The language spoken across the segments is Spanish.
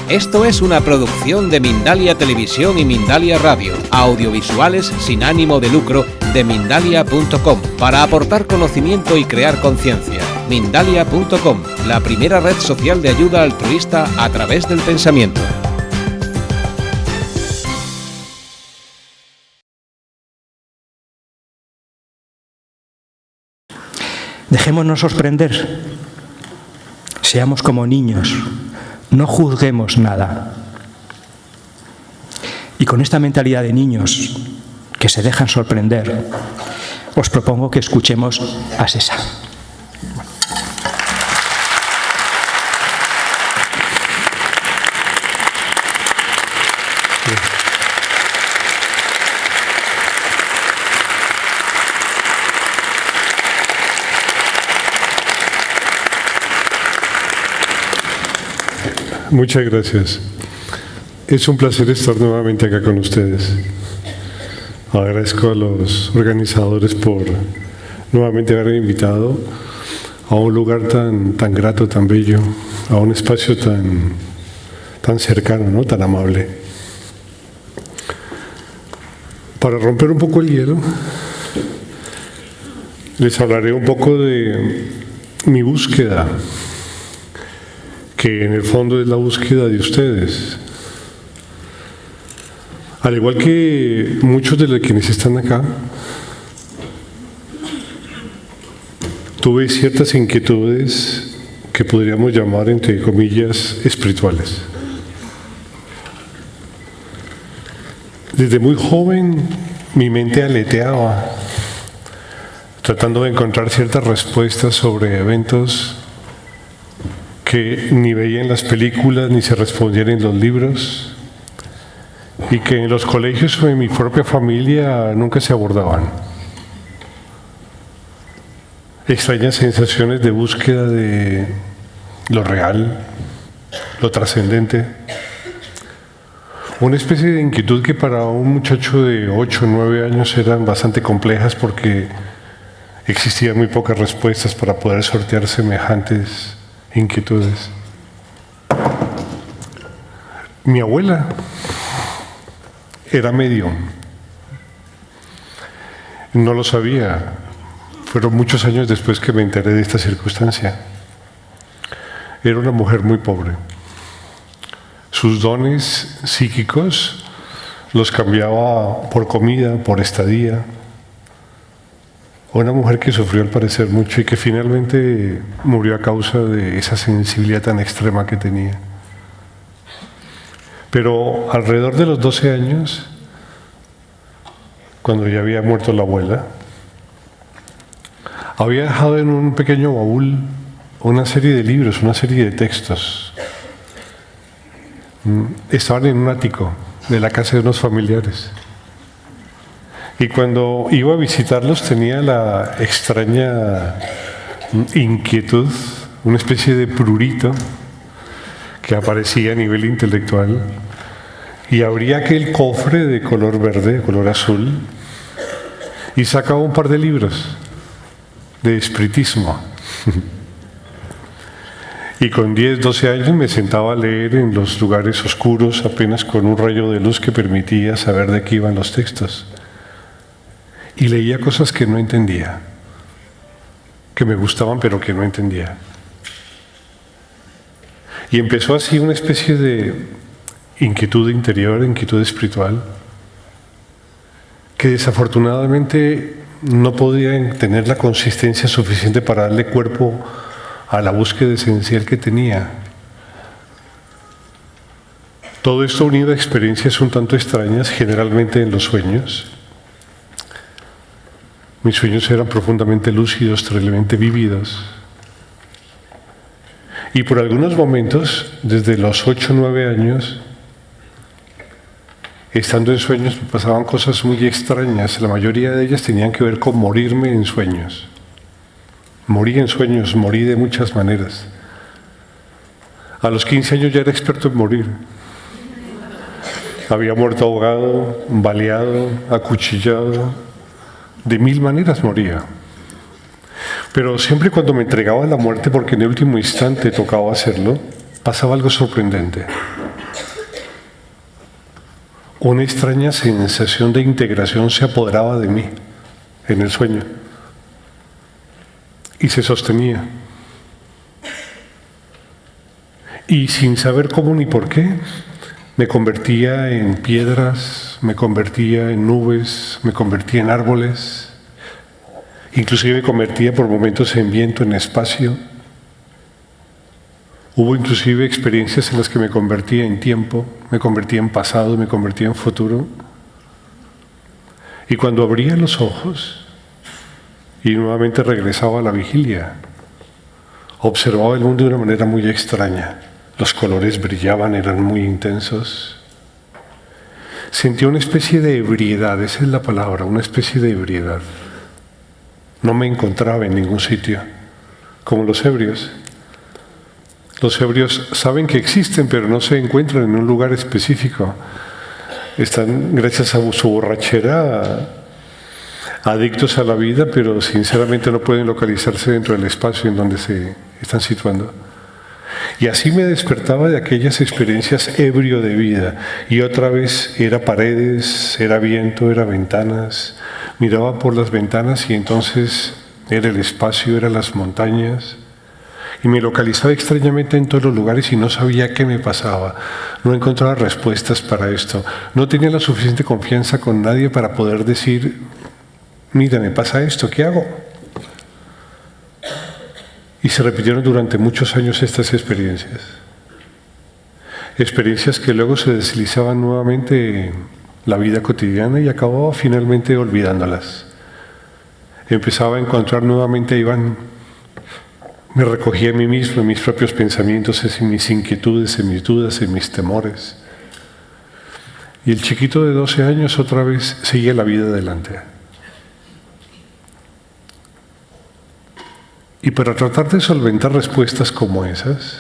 Esto es una producción de Mindalia Televisión y Mindalia Radio, audiovisuales sin ánimo de lucro de Mindalia.com, para aportar conocimiento y crear conciencia. Mindalia.com, la primera red social de ayuda altruista a través del pensamiento. Dejémonos sorprender, seamos como niños, no juzguemos nada. Y con esta mentalidad de niños que se dejan sorprender, os propongo que escuchemos a César. Muchas gracias. Es un placer estar nuevamente acá con ustedes. Agradezco a los organizadores por nuevamente haberme invitado a un lugar tan grato, tan bello, a un espacio tan cercano, ¿no? Tan amable. Para romper un poco el hielo, les hablaré un poco de mi búsqueda, que en el fondo es la búsqueda de ustedes. Al igual que muchos de los quienes están acá, tuve ciertas inquietudes que podríamos llamar, entre comillas, espirituales. Desde muy joven mi mente aleteaba, tratando de encontrar ciertas respuestas sobre eventos que ni veía en las películas ni se respondían en los libros, y que en los colegios o en mi propia familia nunca se abordaban. Extrañas sensaciones de búsqueda de lo real, lo trascendente. Una especie de inquietud que para un muchacho de 8 o 9 años eran bastante complejas, porque existían muy pocas respuestas para poder sortear semejantes inquietudes. Mi abuela era medium. No lo sabía. Fueron muchos años después que me enteré de esta circunstancia. Era una mujer muy pobre. Sus dones psíquicos los cambiaba por comida, por estadía. Una mujer que sufrió al parecer mucho y que finalmente murió a causa de esa sensibilidad tan extrema que tenía. Pero alrededor de los 12 años, cuando ya había muerto la abuela, había dejado en un pequeño baúl una serie de libros, una serie de textos. Estaban en un ático de la casa de unos familiares. Y cuando iba a visitarlos tenía la extraña inquietud, una especie de prurito que aparecía a nivel intelectual, y abría aquel cofre de color verde, de color azul, y sacaba un par de libros de espiritismo. Y con 10, 12 años me sentaba a leer en los lugares oscuros, apenas con un rayo de luz que permitía saber de qué iban los textos. Y leía cosas que no entendía, que me gustaban pero que no entendía. Y empezó así una especie de inquietud interior, inquietud espiritual, que desafortunadamente no podía tener la consistencia suficiente para darle cuerpo a la búsqueda esencial que tenía. Todo esto unido a experiencias un tanto extrañas, generalmente en los sueños. Mis sueños eran profundamente lúcidos, terriblemente vívidos. Y por algunos momentos, desde los 8 o 9 años, estando en sueños, me pasaban cosas muy extrañas. La mayoría de ellas tenían que ver con morirme en sueños. Morí en sueños, morí de muchas maneras. A los 15 años ya era experto en morir. Había muerto ahogado, baleado, acuchillado. De 1000 maneras moría. Pero siempre cuando me entregaba a la muerte, porque en el último instante tocaba hacerlo, pasaba algo sorprendente. una extraña sensación de integración se apoderaba de mí en el sueño y se sostenía. Y sin saber cómo ni por qué, me convertía en piedras, me convertía en nubes, me convertía en árboles, inclusive me convertía por momentos en viento, en espacio. Hubo inclusive experiencias en las que me convertía en tiempo, me convertía en pasado, me convertía en futuro. Y cuando abría los ojos y nuevamente regresaba a la vigilia, observaba el mundo de una manera muy extraña. Los colores brillaban, eran muy intensos. Sentía una especie de ebriedad, esa es la palabra, una especie de ebriedad. No me encontraba en ningún sitio, como los ebrios. Los ebrios saben que existen, pero no se encuentran en un lugar específico. Están, gracias a su borrachera, adictos a la vida, pero sinceramente no pueden localizarse dentro del espacio en donde se están situando. Y así me despertaba de aquellas experiencias ebrio de vida. Y otra vez era paredes, era viento, era ventanas. Miraba por las ventanas y entonces era el espacio, eran las montañas. Y me localizaba extrañamente en todos los lugares y no sabía qué me pasaba. No encontraba respuestas para esto. No tenía la suficiente confianza con nadie para poder decir, mira, me pasa esto, ¿qué hago? Y se repitieron durante muchos años estas experiencias. Experiencias que luego se deslizaban nuevamente en la vida cotidiana y acababa finalmente olvidándolas. Empezaba a encontrar nuevamente a Iván. Me recogía a mí mismo, en mis propios pensamientos, en mis inquietudes, en mis dudas, en mis temores. Y el chiquito de 12 años otra vez seguía la vida adelante. Y para tratar de solventar respuestas como esas,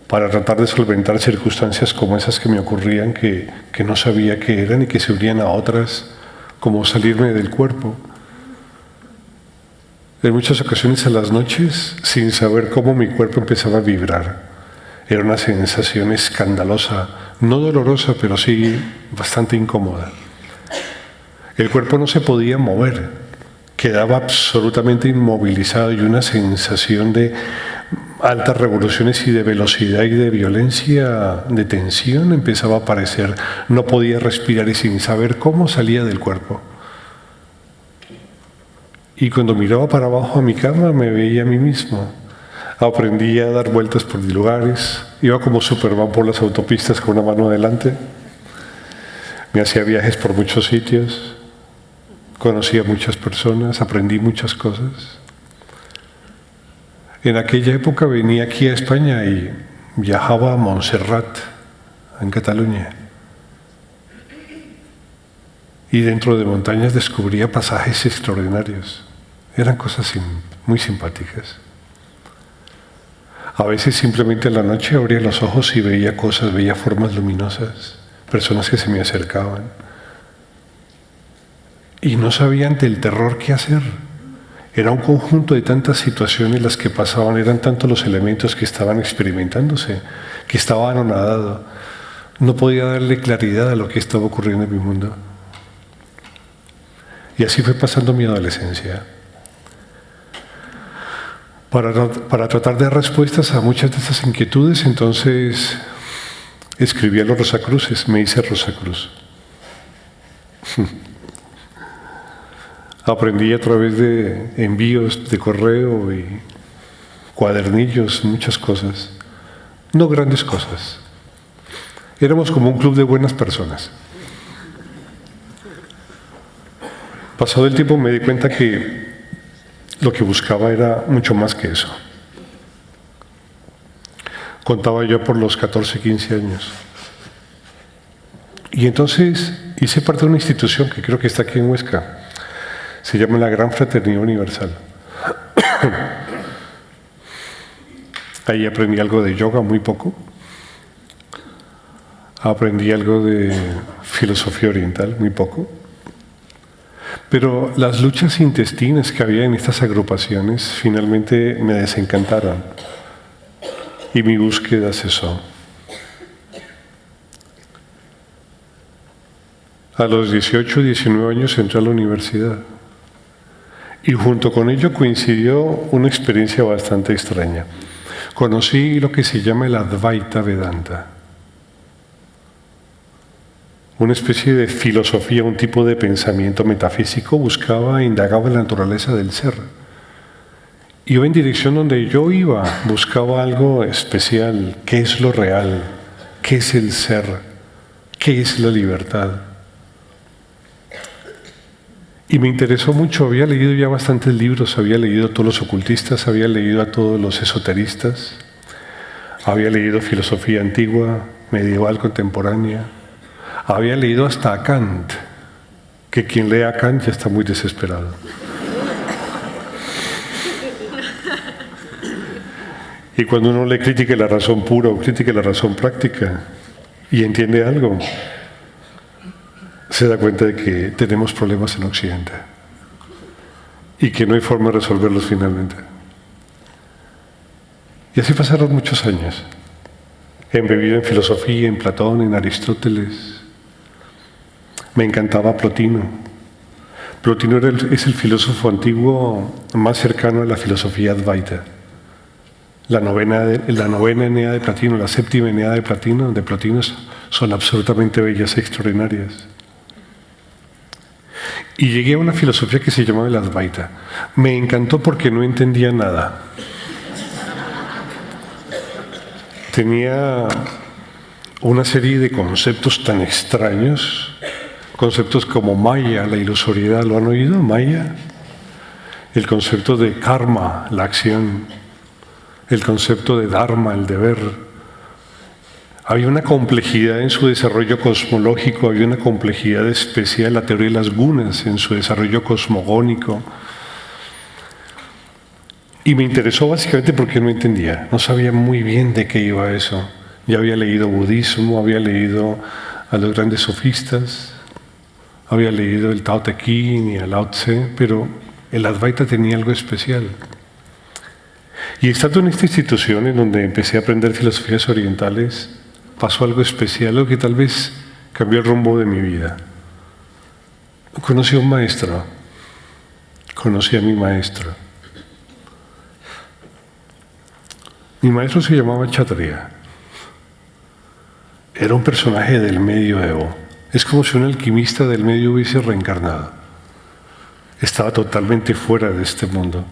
para tratar de solventar circunstancias como esas que me ocurrían, que no sabía qué eran y que se unían a otras, como salirme del cuerpo, en muchas ocasiones a las noches, sin saber cómo mi cuerpo empezaba a vibrar. Era una sensación escandalosa, no dolorosa, pero sí bastante incómoda. El cuerpo no se podía mover. Quedaba absolutamente inmovilizado y una sensación de altas revoluciones y de velocidad y de violencia, de tensión empezaba a aparecer. No podía respirar y sin saber cómo salía del cuerpo. Y cuando miraba para abajo a mi cama me veía a mí mismo. Aprendí a dar vueltas por lugares, iba como Superman por las autopistas con una mano adelante. Me hacía viajes por muchos sitios. Conocí a muchas personas, aprendí muchas cosas. En aquella época venía aquí a España y viajaba a Montserrat, en Cataluña. Y dentro de montañas descubría pasajes extraordinarios. Eran cosas muy simpáticas. A veces simplemente en la noche abría los ojos y veía cosas, veía formas luminosas, personas que se me acercaban. Y no sabía ante el terror qué hacer. Era un conjunto de tantas situaciones las que pasaban, eran tantos los elementos que estaban experimentándose, que estaba anonadado. No podía darle claridad a lo que estaba ocurriendo en mi mundo. Y así fue pasando mi adolescencia. Para tratar de dar respuestas a muchas de estas inquietudes, entonces escribí a los Rosacruces, me hice Rosacruz. Aprendí a través de envíos de correo y cuadernillos, muchas cosas. No grandes cosas. Éramos como un club de buenas personas. Pasado el tiempo me di cuenta que lo que buscaba era mucho más que eso. Contaba yo por los 14, 15 años. Y entonces hice parte de una institución que creo que está aquí en Huesca. Se llama la Gran Fraternidad Universal. Ahí aprendí algo de yoga, muy poco. Aprendí algo de filosofía oriental, muy poco. Pero las luchas intestinas que había en estas agrupaciones finalmente me desencantaron. Y mi búsqueda cesó. A los 18, 19 años entré a la universidad. Y junto con ello coincidió una experiencia bastante extraña. Conocí lo que se llama el Advaita Vedanta. Una especie de filosofía, un tipo de pensamiento metafísico, buscaba e indagaba la naturaleza del ser. Iba en dirección donde yo iba, buscaba algo especial. ¿Qué es lo real? ¿Qué es el ser? ¿Qué es la libertad? Y me interesó mucho, había leído ya bastantes libros, había leído a todos los ocultistas, había leído a todos los esoteristas, había leído filosofía antigua, medieval, contemporánea, había leído hasta a Kant, que quien lee a Kant ya está muy desesperado. Y cuando uno le critique la razón pura o critique la razón práctica y entiende algo, se da cuenta de que tenemos problemas en Occidente y que no hay forma de resolverlos finalmente. Y así pasaron muchos años, embebido en filosofía, en Platón, en Aristóteles. Me encantaba Plotino. Plotino es el filósofo antiguo más cercano a la filosofía Advaita. La novena Eneada de Plotino, la séptima Eneada de Plotino son absolutamente bellas e extraordinarias. Y llegué a una filosofía que se llamaba el Advaita. Me encantó porque no entendía nada. Tenía una serie de conceptos tan extraños, conceptos como Maya, la ilusoriedad, ¿lo han oído? Maya. El concepto de karma, la acción. El concepto de dharma, el deber. Había una complejidad en su desarrollo cosmológico, había una complejidad especial, la teoría de las gunas en su desarrollo cosmogónico. Y me interesó básicamente porque no entendía, no sabía muy bien de qué iba eso. Ya había leído budismo, había leído a los grandes sofistas, había leído el Tao Te Ching y a Lao Tse, pero el Advaita tenía algo especial. Y estando en esta institución en donde empecé a aprender filosofías orientales, pasó algo especial, algo que tal vez cambió el rumbo de mi vida. Conocí a un maestro, conocí a mi maestro. Mi maestro se llamaba Kshatriya. Era un personaje del medioevo. Es como si un alquimista del medio hubiese reencarnado. Estaba totalmente fuera de este mundo.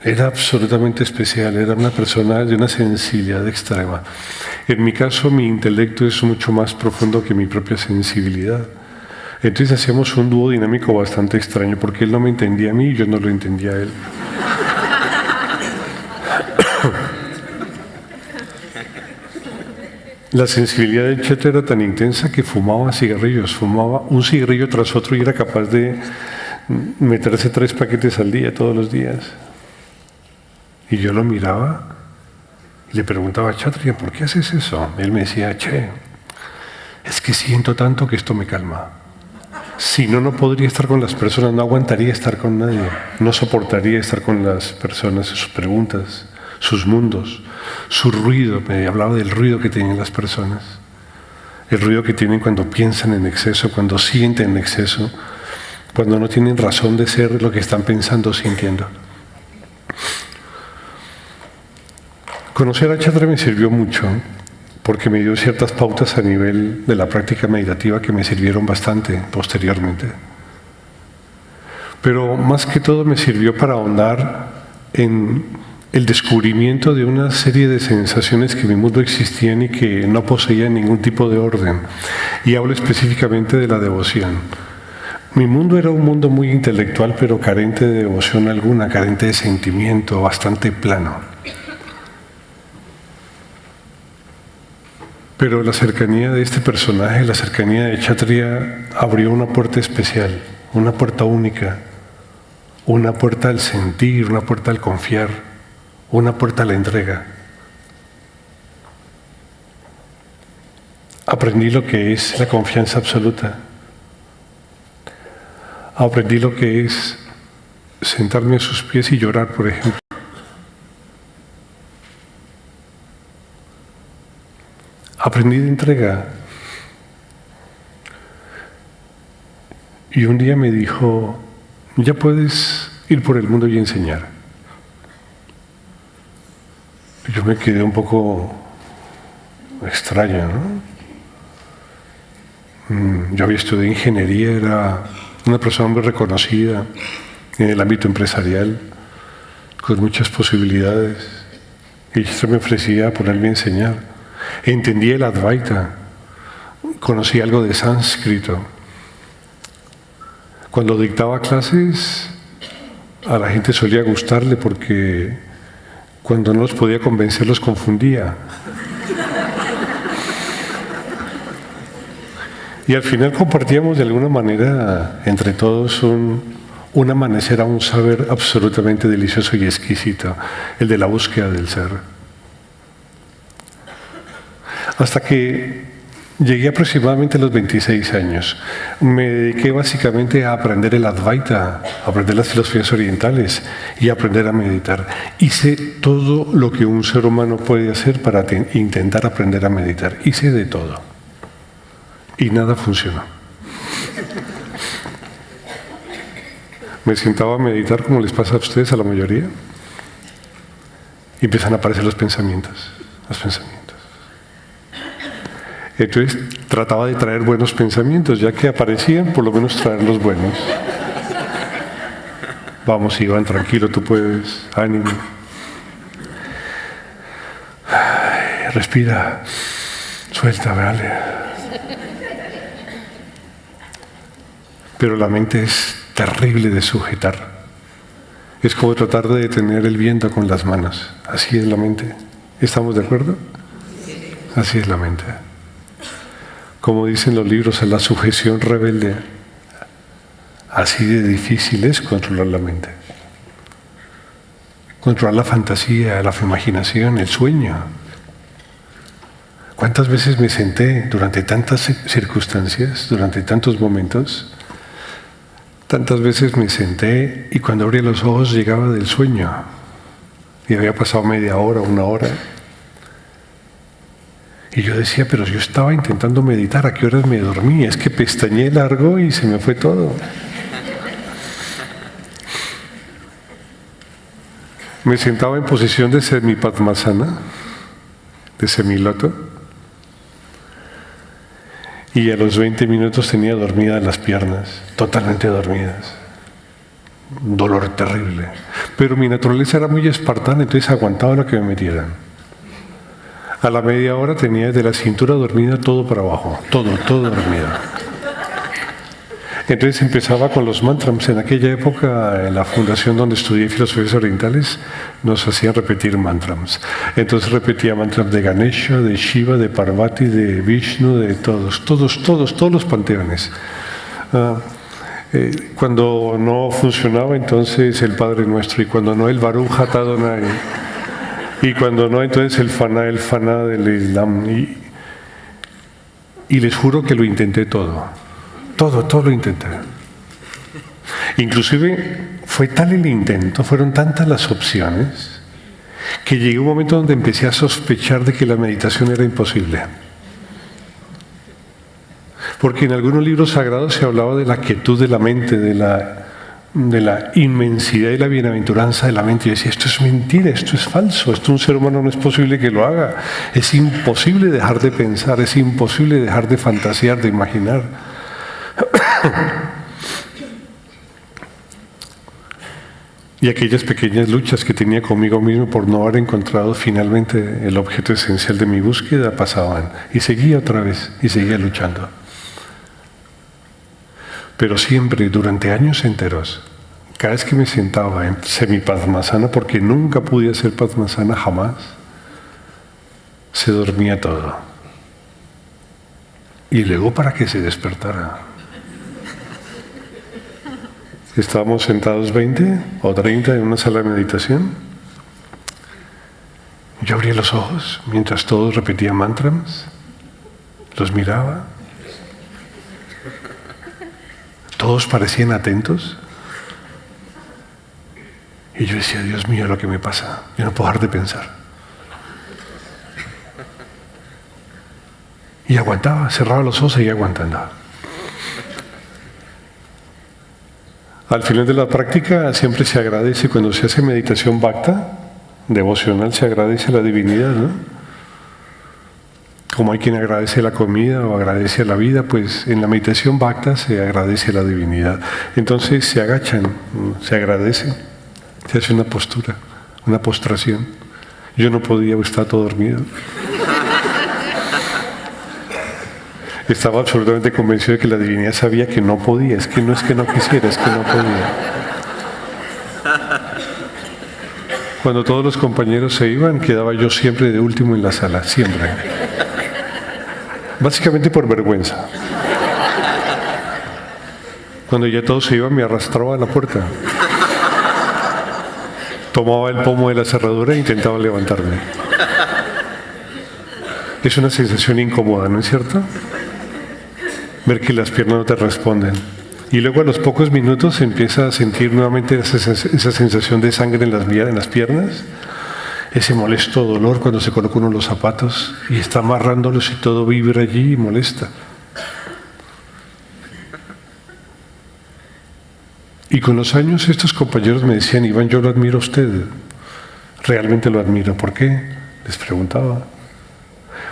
Era absolutamente especial, era una persona de una sensibilidad extrema. En mi caso, mi intelecto es mucho más profundo que mi propia sensibilidad. Entonces hacíamos un dúo dinámico bastante extraño, porque él no me entendía a mí y yo no lo entendía a él. La sensibilidad del Chet era tan intensa que fumaba cigarrillos, fumaba un cigarrillo tras otro y era capaz de meterse 3 paquetes al día, todos los días. Y yo lo miraba y le preguntaba a Kshatriya, ¿por qué haces eso? Él me decía, che, es que siento tanto que esto me calma. Si no, no podría estar con las personas, no aguantaría estar con nadie, no soportaría estar con las personas, sus preguntas, sus mundos, su ruido. Me hablaba del ruido que tienen las personas, el ruido que tienen cuando piensan en exceso, cuando sienten en exceso, cuando no tienen razón de ser lo que están pensando o sintiendo. Conocer a Kshatriya me sirvió mucho porque me dio ciertas pautas a nivel de la práctica meditativa que me sirvieron bastante posteriormente. Pero más que todo me sirvió para ahondar en el descubrimiento de una serie de sensaciones que en mi mundo existían y que no poseían ningún tipo de orden. Y hablo específicamente de la devoción. Mi mundo era un mundo muy intelectual, pero carente de devoción alguna, carente de sentimiento, bastante plano. Pero la cercanía de este personaje, la cercanía de Kshatriya, abrió una puerta especial, una puerta única, una puerta al sentir, una puerta al confiar, una puerta a la entrega. Aprendí lo que es la confianza absoluta. Aprendí lo que es sentarme a sus pies y llorar, por ejemplo. Aprendí de entrega. Y un día me dijo, ya puedes ir por el mundo y enseñar. Yo me quedé un poco extraño, ¿no? Yo había estudiado ingeniería, era una persona muy reconocida en el ámbito empresarial, con muchas posibilidades. Y esto me ofrecía ponerme a enseñar. Entendía el Advaita, conocí algo de sánscrito. Cuando dictaba clases, a la gente solía gustarle porque cuando no los podía convencer, los confundía. Y al final compartíamos de alguna manera entre todos un amanecer a un saber absolutamente delicioso y exquisito, el de la búsqueda del ser. Hasta que llegué aproximadamente a los 26 años. Me dediqué básicamente a aprender el Advaita, a aprender las filosofías orientales y a aprender a meditar. Hice todo lo que un ser humano puede hacer para intentar aprender a meditar. Hice de todo. Y nada funcionó. Me sentaba a meditar como les pasa a ustedes, a la mayoría, y empiezan a aparecer los pensamientos. Entonces trataba de traer buenos pensamientos, ya que aparecían, por lo menos traer los buenos. Vamos, Iván, tranquilo, tú puedes, ánimo. Ay, respira, suelta, vale. Pero la mente es terrible de sujetar. Es como tratar de detener el viento con las manos. Así es la mente. ¿Estamos de acuerdo? Así es la mente. Como dicen los libros, la sujeción rebelde. Así de difícil es controlar la mente. Controlar la fantasía, la imaginación, el sueño. ¿Cuántas veces me senté durante tantas circunstancias, durante tantos momentos? Tantas veces me senté y cuando abría los ojos llegaba del sueño. Y había pasado media hora, una hora. Y yo decía, pero yo estaba intentando meditar, ¿a qué horas me dormí? Es que pestañeé largo y se me fue todo. Me sentaba en posición de semipadmasana, de semiloto, y a los 20 minutos tenía dormidas las piernas, totalmente dormidas. Un dolor terrible. Pero mi naturaleza era muy espartana, entonces aguantaba lo que me metieran. A la media hora tenía desde la cintura dormida todo para abajo, todo dormido. Entonces empezaba con los mantras. En aquella época, en la fundación donde estudié filosofías orientales, nos hacían repetir mantras. Entonces repetía mantras de Ganesha, de Shiva, de Parvati, de Vishnu, de todos los panteones. Cuando no funcionaba, entonces el Padre Nuestro, y cuando no, el Baruch Atah Adonai. Y cuando no, entonces el faná del Islam. Y les juro que lo intenté todo lo intenté. Inclusive fue tal el intento, fueron tantas las opciones, que llegué a un momento donde empecé a sospechar de que la meditación era imposible. Porque en algunos libros sagrados se hablaba de la quietud de la mente, de la inmensidad y la bienaventuranza de la mente. Y yo decía, esto es mentira, esto es falso, esto un ser humano no es posible que lo haga. Es imposible dejar de pensar, es imposible dejar de fantasear, de imaginar. Y aquellas pequeñas luchas que tenía conmigo mismo por no haber encontrado finalmente el objeto esencial de mi búsqueda pasaban. Y seguía otra vez, y seguía luchando. Pero siempre, durante años enteros, cada vez que me sentaba en semipadmasana, porque nunca pude hacer padmasana jamás, se dormía todo. Y luego para que se despertara. Estábamos sentados 20 o 30 en una sala de meditación. Yo abría los ojos mientras todos repetían mantras, los miraba. Todos parecían atentos. Y yo decía, Dios mío, lo que me pasa, yo no puedo dejar de pensar. Y aguantaba, cerraba los ojos y seguía aguantando. Al final de la práctica siempre se agradece, cuando se hace meditación bhakta, devocional, se agradece a la divinidad, ¿no? Como hay quien agradece la comida o agradece la vida, pues en la meditación bhakta se agradece a la divinidad. Entonces se agachan, se agradecen, se hace una postura, una postración. Yo no podía, estar todo dormido. Estaba absolutamente convencido de que la divinidad sabía que no podía, es que no quisiera, es que no podía. Cuando todos los compañeros se iban, quedaba yo siempre de último en la sala, siempre. Básicamente por vergüenza. Cuando ya todos se iban, me arrastraba a la puerta. Tomaba el pomo de la cerradura e intentaba levantarme. Es una sensación incómoda, ¿no es cierto? Ver que las piernas no te responden. Y luego a los pocos minutos empieza a sentir nuevamente esa sensación de sangre en las piernas, ese molesto dolor cuando se coloca uno los zapatos y está amarrándolos y todo vibra allí y molesta. Y con los años estos compañeros me decían: Iván, yo lo admiro a usted, realmente lo admiro. ¿Por qué? Les preguntaba.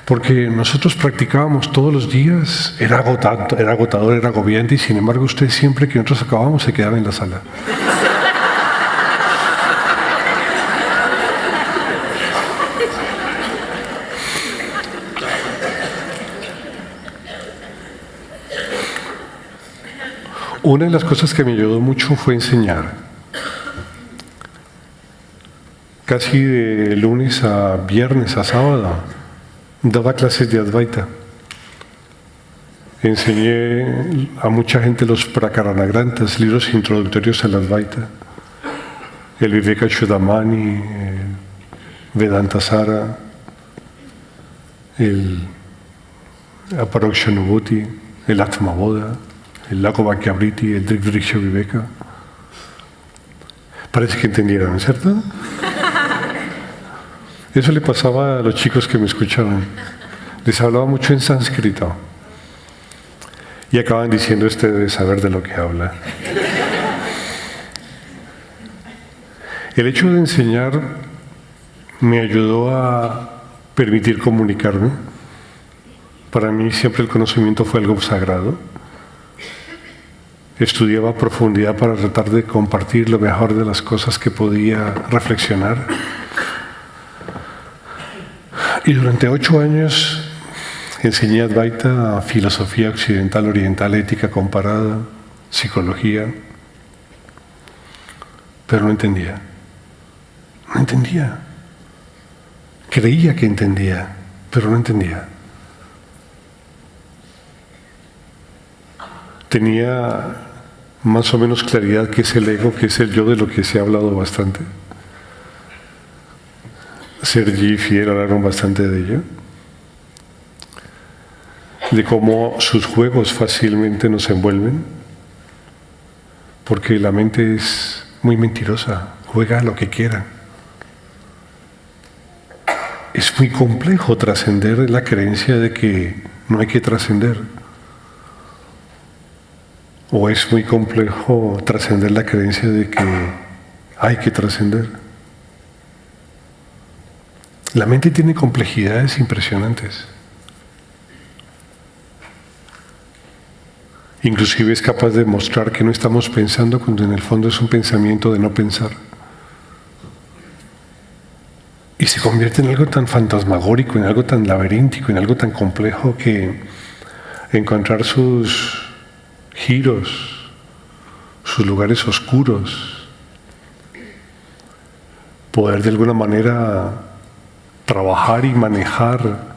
Porque nosotros practicábamos todos los días, era agotador, era agobiante, y sin embargo usted siempre que nosotros acabábamos se quedaba en la sala. Una de las cosas que me ayudó mucho fue enseñar. Casi de lunes a viernes a sábado daba clases de Advaita. Enseñé a mucha gente los Prakaranagranthas, libros introductorios al Advaita, el Vivekachudamani, el Vedantasara, el Aparokshanubhuti, el Atmabodha, el Lakovakyavriti, el Drigdriksha Viveka. Parece que entendieron, ¿cierto? Eso le pasaba a los chicos que me escuchaban. Les hablaba mucho en sánscrito. Y acaban diciendo: este debe saber de lo que habla. El hecho de enseñar me ayudó a permitir comunicarme. Para mí siempre el conocimiento fue algo sagrado. Estudiaba a profundidad para tratar de compartir lo mejor de las cosas que podía reflexionar. Y durante 8 años enseñé Advaita, filosofía occidental, oriental, ética comparada, psicología, pero no entendía. No entendía. Creía que entendía, pero no entendía. Tenía más o menos claridad qué es el ego, qué es el yo, de lo que se ha hablado bastante. Sergi y Fidel hablaron bastante de ello, de cómo sus juegos fácilmente nos envuelven, porque la mente es muy mentirosa, juega a lo que quiera. Es muy complejo trascender la creencia de que no hay que trascender, o es muy complejo trascender la creencia de que hay que trascender. La mente tiene complejidades impresionantes. Inclusive es capaz de mostrar que no estamos pensando cuando en el fondo es un pensamiento de no pensar. Y se convierte en algo tan fantasmagórico, en algo tan laberíntico, en algo tan complejo, que encontrar sus giros, sus lugares oscuros, poder de alguna manera trabajar y manejar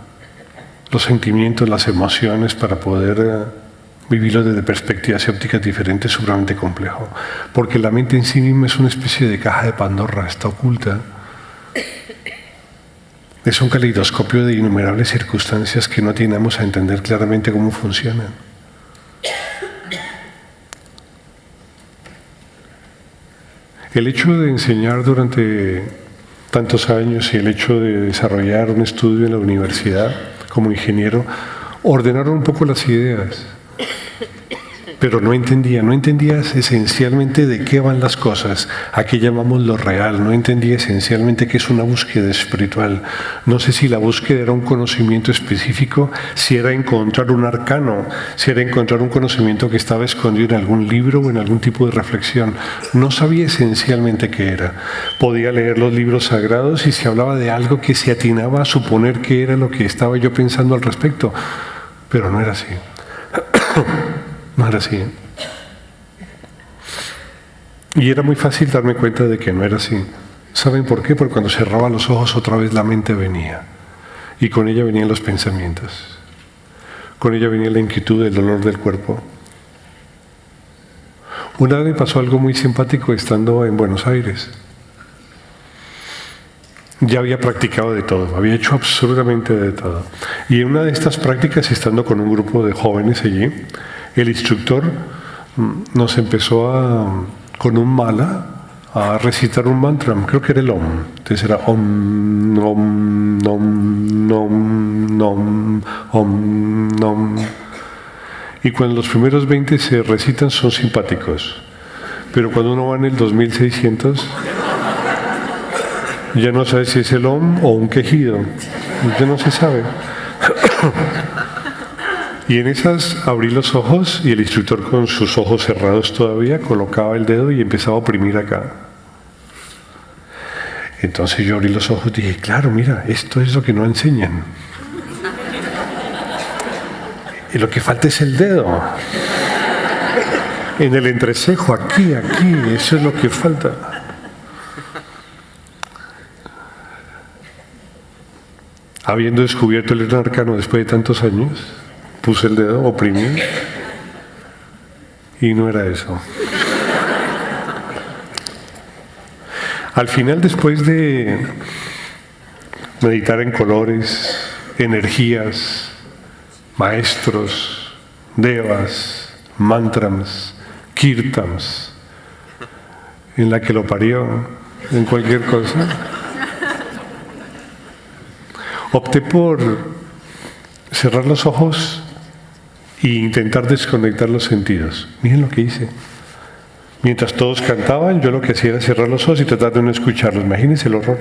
los sentimientos, las emociones para poder vivirlo desde perspectivas y ópticas diferentes, es sumamente complejo. Porque la mente en sí misma es una especie de caja de Pandora, está oculta. Es un caleidoscopio de innumerables circunstancias que no atinamos a entender claramente cómo funcionan. El hecho de enseñar durante tantos años y el hecho de desarrollar un estudio en la universidad como ingeniero ordenaron un poco las ideas, pero no entendías esencialmente de qué van las cosas, a qué llamamos lo real, no entendía esencialmente qué es una búsqueda espiritual. No sé si la búsqueda era un conocimiento específico, si era encontrar un arcano, si era encontrar un conocimiento que estaba escondido en algún libro o en algún tipo de reflexión. No sabía esencialmente qué era. Podía leer los libros sagrados y se hablaba de algo que se atinaba a suponer que era lo que estaba yo pensando al respecto, pero no era así. No era así. Y era muy fácil darme cuenta de que no era así. ¿Saben por qué? Porque cuando cerraba los ojos otra vez la mente venía. Y con ella venían los pensamientos. Con ella venía la inquietud, el dolor del cuerpo. Una vez me pasó algo muy simpático estando en Buenos Aires. Ya había practicado de todo, había hecho absolutamente de todo. Y en una de estas prácticas, estando con un grupo de jóvenes allí, el instructor nos empezó con un mala a recitar un mantra, creo que era el Om. Entonces era Om, Nom, Nom, Nom, Nom, Om, Nom. Y cuando los primeros 20 se recitan son simpáticos. Pero cuando uno va en el 2600, ya no sabe si es el Om o un quejido. Ya no se sabe. Y en esas abrí los ojos y el instructor, con sus ojos cerrados todavía, colocaba el dedo y empezaba a oprimir acá. Entonces yo abrí los ojos y dije, claro, mira, esto es lo que no enseñan. Y lo que falta es el dedo. En el entrecejo, aquí, eso es lo que falta. Habiendo descubierto el arcano después de tantos años, puse el dedo, oprimí, y no era eso. Al final, después de meditar en colores, energías, maestros, devas, mantras, kirtans, en la que lo parió, en cualquier cosa, opté por cerrar los ojos e intentar desconectar los sentidos. Miren lo que hice. Mientras todos cantaban, yo lo que hacía era cerrar los ojos y tratar de no escucharlos. Imagínense el horror.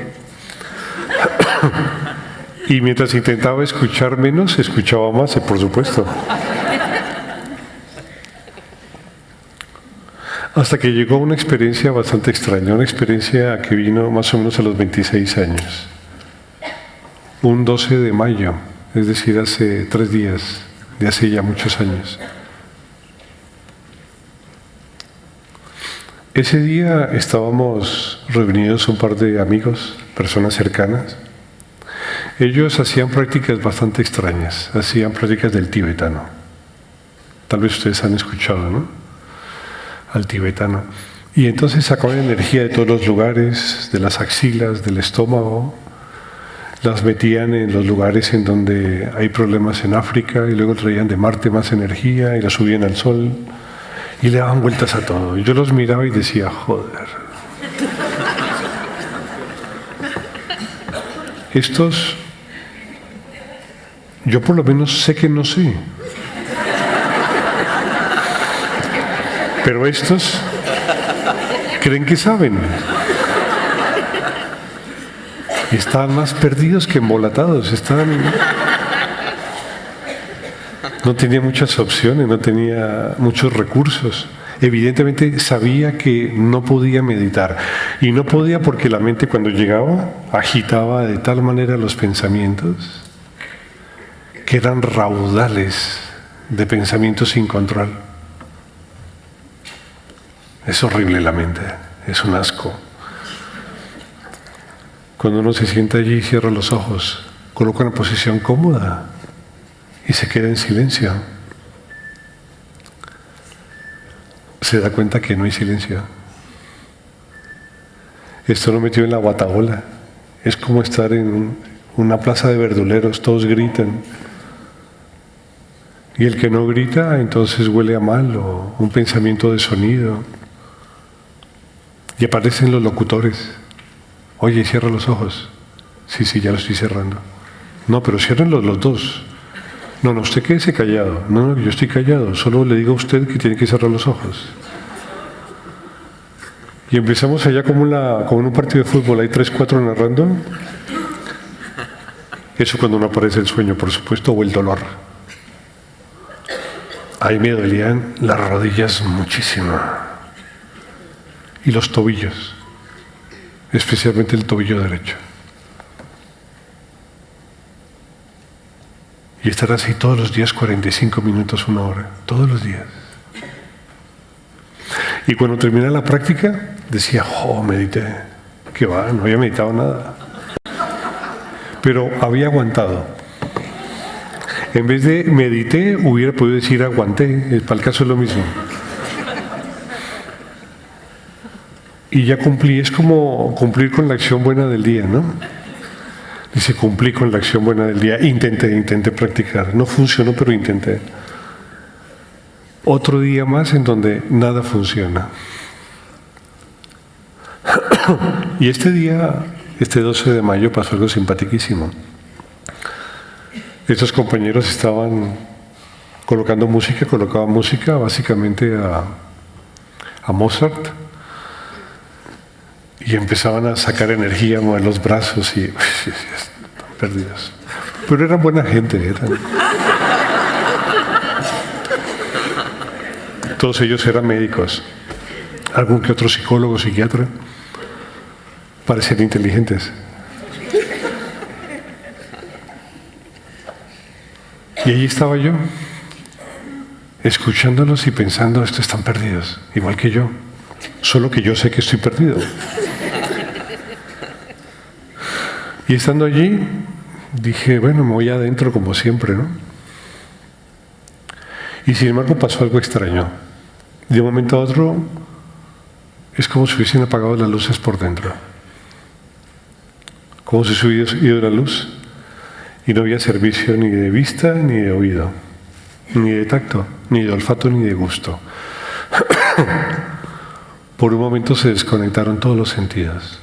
Y mientras intentaba escuchar menos, escuchaba más, por supuesto. Hasta que llegó una experiencia bastante extraña, una experiencia que vino más o menos a los 26 años. Un 12 de mayo, es decir, hace 3 días, de hace ya muchos años. Ese día estábamos reunidos un par de amigos, personas cercanas. Ellos hacían prácticas bastante extrañas, hacían prácticas del tibetano. Tal vez ustedes han escuchado, ¿no? Al tibetano. Y entonces sacaban energía de todos los lugares, de las axilas, del estómago, las metían en los lugares en donde hay problemas en África y luego traían de Marte más energía y la subían al sol y le daban vueltas a todo. Y yo los miraba y decía, joder. Estos, yo por lo menos sé que no sé. Pero estos creen que saben. Están más perdidos que embolatados. No tenía muchas opciones, no tenía muchos recursos. Evidentemente sabía que no podía meditar. Y no podía porque la mente, cuando llegaba, agitaba de tal manera los pensamientos que eran raudales de pensamientos sin control. Es horrible la mente, es un asco. Cuando uno se sienta allí y cierra los ojos, coloca una posición cómoda y se queda en silencio, se da cuenta que no hay silencio. Esto lo metió en la guatabola. Es como estar en una plaza de verduleros, todos gritan. Y el que no grita, entonces huele a mal o un pensamiento de sonido. Y aparecen los locutores. Oye, cierra los ojos. Sí, ya los estoy cerrando. No, pero ciérrenlos los dos. No, usted quédese callado. No, yo estoy callado. Solo le digo a usted que tiene que cerrar los ojos. Y empezamos allá como en un partido de fútbol. Hay 3, 4 narrando. Eso cuando no aparece el sueño, por supuesto, o el dolor. Ahí me dolían las rodillas muchísimo. Y los tobillos. Especialmente el tobillo derecho. Y estar así todos los días, 45 minutos, 1 hora, todos los días. Y cuando terminé la práctica, decía, medité. Que va, no había meditado nada. Pero había aguantado. En vez de medité, hubiera podido decir aguanté. Para el caso es lo mismo. Y ya cumplí, es como cumplir con la acción buena del día, ¿no? Dice, cumplí con la acción buena del día. Intenté practicar. No funcionó, pero intenté. Otro día más en donde nada funciona. Y este día, este 12 de mayo, pasó algo simpaticísimo. Estos compañeros estaban colocando música, colocaban música básicamente a Mozart. Y empezaban a sacar energía, a mover los brazos y están perdidos. Pero eran buena gente, Todos ellos eran médicos. Algún que otro psicólogo, psiquiatra. Parecían inteligentes. Y allí estaba yo, escuchándolos y pensando, estos están perdidos, igual que yo. Solo que yo sé que estoy perdido. Y estando allí, dije, bueno, me voy adentro como siempre, ¿no? Y sin embargo pasó algo extraño. De un momento a otro, es como si hubiesen apagado las luces por dentro. Como si se hubiese ido la luz y no había servicio ni de vista ni de oído, ni de tacto, ni de olfato, ni de gusto. Por un momento se desconectaron todos los sentidos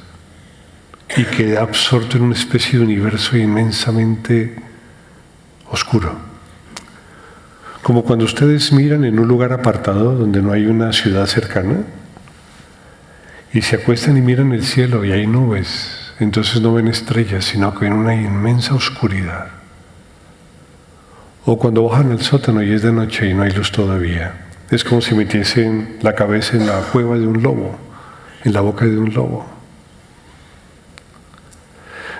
y quedé absorto en una especie de universo inmensamente oscuro. Como cuando ustedes miran en un lugar apartado donde no hay una ciudad cercana y se acuestan y miran el cielo y hay nubes, entonces no ven estrellas, sino que ven una inmensa oscuridad. O cuando bajan al sótano y es de noche y no hay luz todavía. Es como si metiesen la cabeza en la cueva de un lobo, en la boca de un lobo.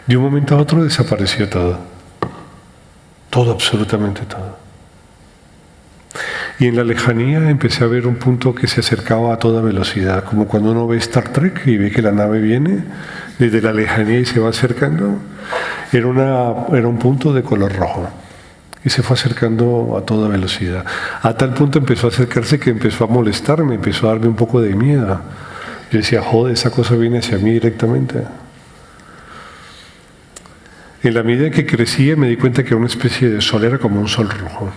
De un momento a otro desapareció todo. Todo, absolutamente todo. Y en la lejanía empecé a ver un punto que se acercaba a toda velocidad, como cuando uno ve Star Trek y ve que la nave viene desde la lejanía y se va acercando. Era un punto de color rojo. Y se fue acercando a toda velocidad. A tal punto empezó a acercarse que empezó a molestarme, empezó a darme un poco de miedo. Yo decía, esa cosa viene hacia mí directamente. En la medida que crecía me di cuenta que era una especie de sol, era como un sol rojo.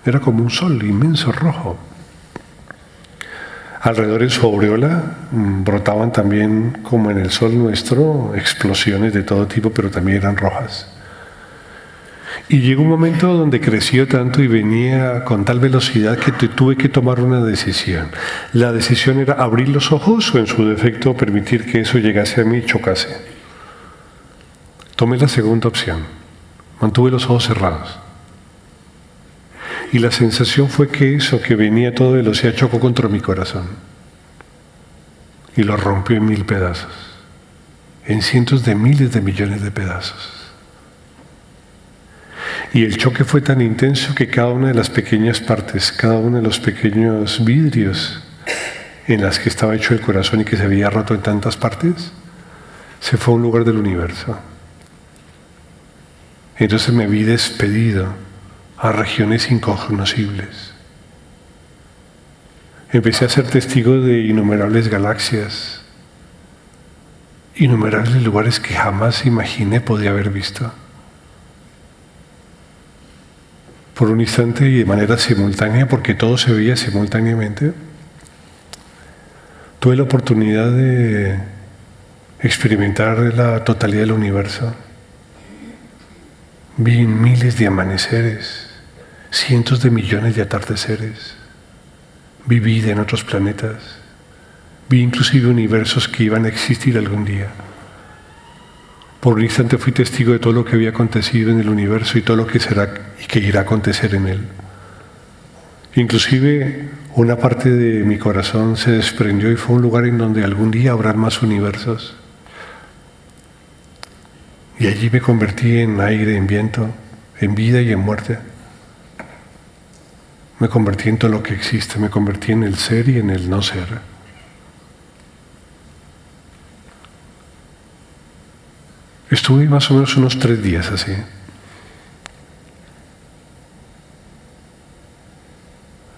Era como un sol inmenso rojo. Alrededor en su aureola brotaban también, como en el sol nuestro, explosiones de todo tipo, pero también eran rojas. Y llegó un momento donde creció tanto y venía con tal velocidad que tuve que tomar una decisión. La decisión era abrir los ojos o, en su defecto, permitir que eso llegase a mí y chocase. Tomé la segunda opción. Mantuve los ojos cerrados. Y la sensación fue que eso que venía a toda velocidad chocó contra mi corazón. Y lo rompió en 1000 pedazos. En cientos de miles de millones de pedazos. Y el choque fue tan intenso que cada una de las pequeñas partes, cada uno de los pequeños vidrios en las que estaba hecho el corazón y que se había roto en tantas partes, se fue a un lugar del universo. Entonces me vi despedido a regiones incognoscibles. Empecé a ser testigo de innumerables galaxias, innumerables lugares que jamás imaginé podía haber visto. Por un instante y de manera simultánea, porque todo se veía simultáneamente, tuve la oportunidad de experimentar la totalidad del universo. Vi miles de amaneceres, cientos de millones de atardeceres. Vi vida en otros planetas. Vi inclusive universos que iban a existir algún día. Por un instante fui testigo de todo lo que había acontecido en el universo y todo lo que será y que irá a acontecer en él. Inclusive una parte de mi corazón se desprendió y fue un lugar en donde algún día habrá más universos. Y allí me convertí en aire, en viento, en vida y en muerte. Me convertí en todo lo que existe, me convertí en el ser y en el no ser. Estuve más o menos unos 3 días así.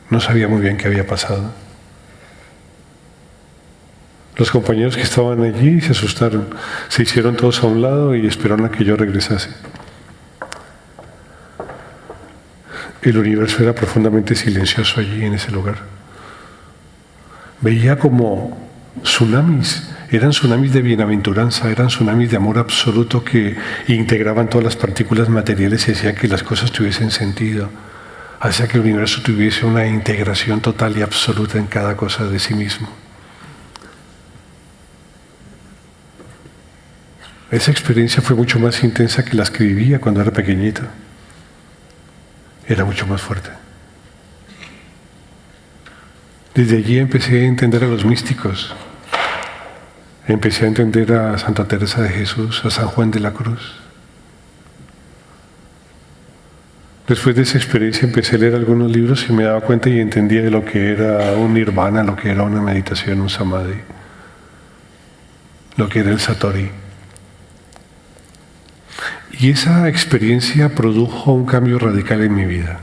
No sabía muy bien qué había pasado. Los compañeros que estaban allí se asustaron, se hicieron todos a un lado y esperaron a que yo regresase. El universo era profundamente silencioso allí en ese lugar. Veía como tsunamis, eran tsunamis de bienaventuranza, eran tsunamis de amor absoluto que integraban todas las partículas materiales y hacían que las cosas tuviesen sentido, hacía que el universo tuviese una integración total y absoluta en cada cosa de sí mismo. Esa experiencia fue mucho más intensa que las que vivía cuando era pequeñito. Era mucho más fuerte. Desde allí empecé a entender a los místicos. Empecé a entender a Santa Teresa de Jesús, a San Juan de la Cruz. Después de esa experiencia empecé a leer algunos libros y me daba cuenta y entendía de lo que era un nirvana, lo que era una meditación, un samadhi, lo que era el satori. Y esa experiencia produjo un cambio radical en mi vida.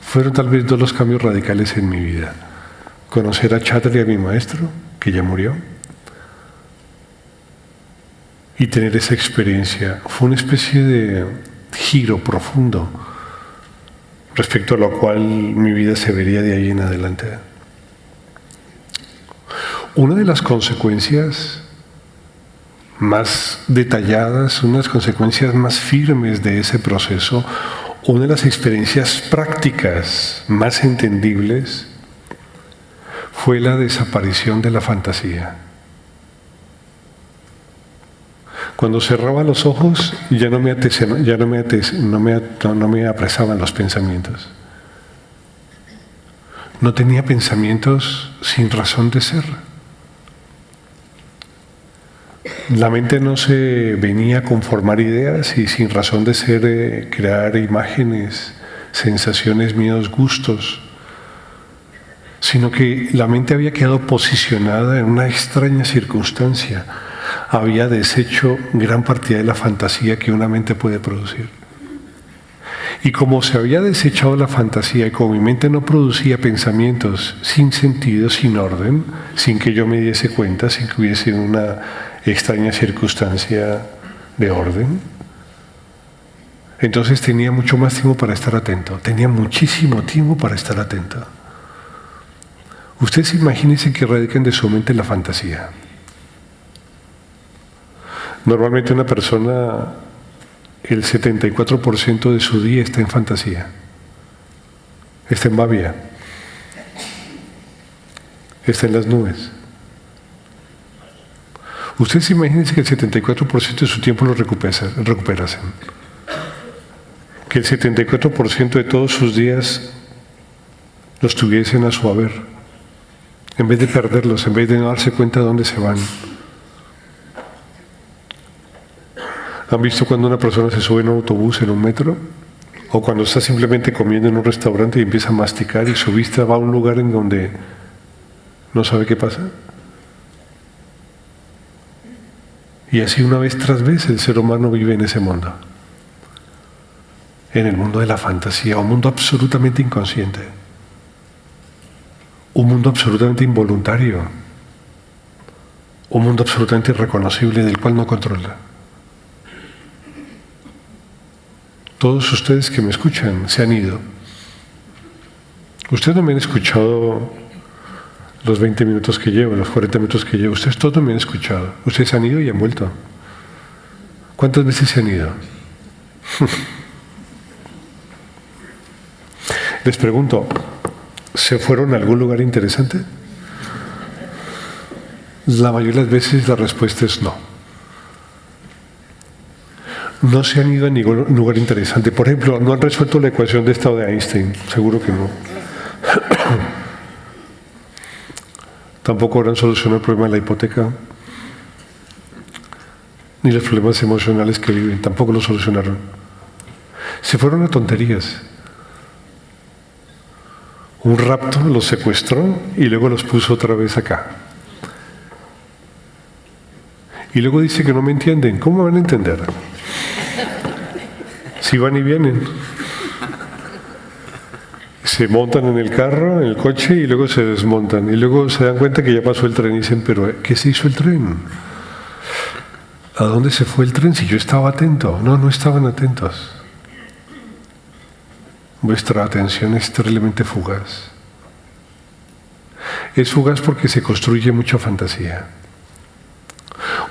Fueron tal vez 2 los cambios radicales en mi vida. Conocer a Chatria, mi maestro, que ya murió, y tener esa experiencia. Fue una especie de giro profundo respecto a lo cual mi vida se vería de ahí en adelante. Una de las consecuencias más detalladas, unas consecuencias más firmes de ese proceso, una de las experiencias prácticas más entendibles fue la desaparición de la fantasía. Cuando cerraba los ojos ya no me apresaban los pensamientos. No tenía pensamientos sin razón de ser. La mente no se venía a conformar ideas y sin razón de ser crear imágenes, sensaciones, miedos, gustos, sino que la mente había quedado posicionada en una extraña circunstancia. Había deshecho gran parte de la fantasía que una mente puede producir. Y como se había desechado la fantasía y como mi mente no producía pensamientos sin sentido, sin orden, sin que yo me diese cuenta, sin que hubiese una extraña circunstancia de orden, entonces tenía mucho más tiempo para estar atento, tenía muchísimo tiempo para estar atento. Ustedes imagínense que radican de su mente la fantasía. Normalmente una persona, el 74% de su día está en fantasía, está en babia, está en las nubes. Ustedes imagínense que el 74% de su tiempo lo recuperasen. Que el 74% de todos sus días los tuviesen a su haber. En vez de perderlos, en vez de no darse cuenta de dónde se van. ¿Han visto cuando una persona se sube en un autobús, en un metro? O cuando está simplemente comiendo en un restaurante y empieza a masticar y su vista va a un lugar en donde no sabe qué pasa. Y así una vez tras vez el ser humano vive en ese mundo. En el mundo de la fantasía, un mundo absolutamente inconsciente. Un mundo absolutamente involuntario. Un mundo absolutamente irreconocible del cual no controla. Todos ustedes que me escuchan se han ido. Ustedes no me han escuchado los 20 minutos que llevo, los 40 minutos que llevo. Ustedes todos me han escuchado. Ustedes se han ido y han vuelto. ¿Cuántas veces se han ido? Les pregunto, ¿se fueron a algún lugar interesante? La mayoría de las veces la respuesta es no. No se han ido a ningún lugar interesante. Por ejemplo, no han resuelto la ecuación de estado de Einstein. Seguro que no. Tampoco habrán solucionado el problema de la hipoteca. Ni los problemas emocionales que viven. Tampoco lo solucionaron. Se fueron a tonterías. Un rapto los secuestró y luego los puso otra vez acá. Y luego dice que no me entienden. ¿Cómo me van a entender? Si van y vienen. Se montan en el carro, en el coche, y luego se desmontan. Y luego se dan cuenta que ya pasó el tren y dicen, ¿pero qué se hizo el tren? ¿A dónde se fue el tren? Si yo estaba atento. No, no estaban atentos. Vuestra atención es terriblemente fugaz. Es fugaz porque se construye mucha fantasía.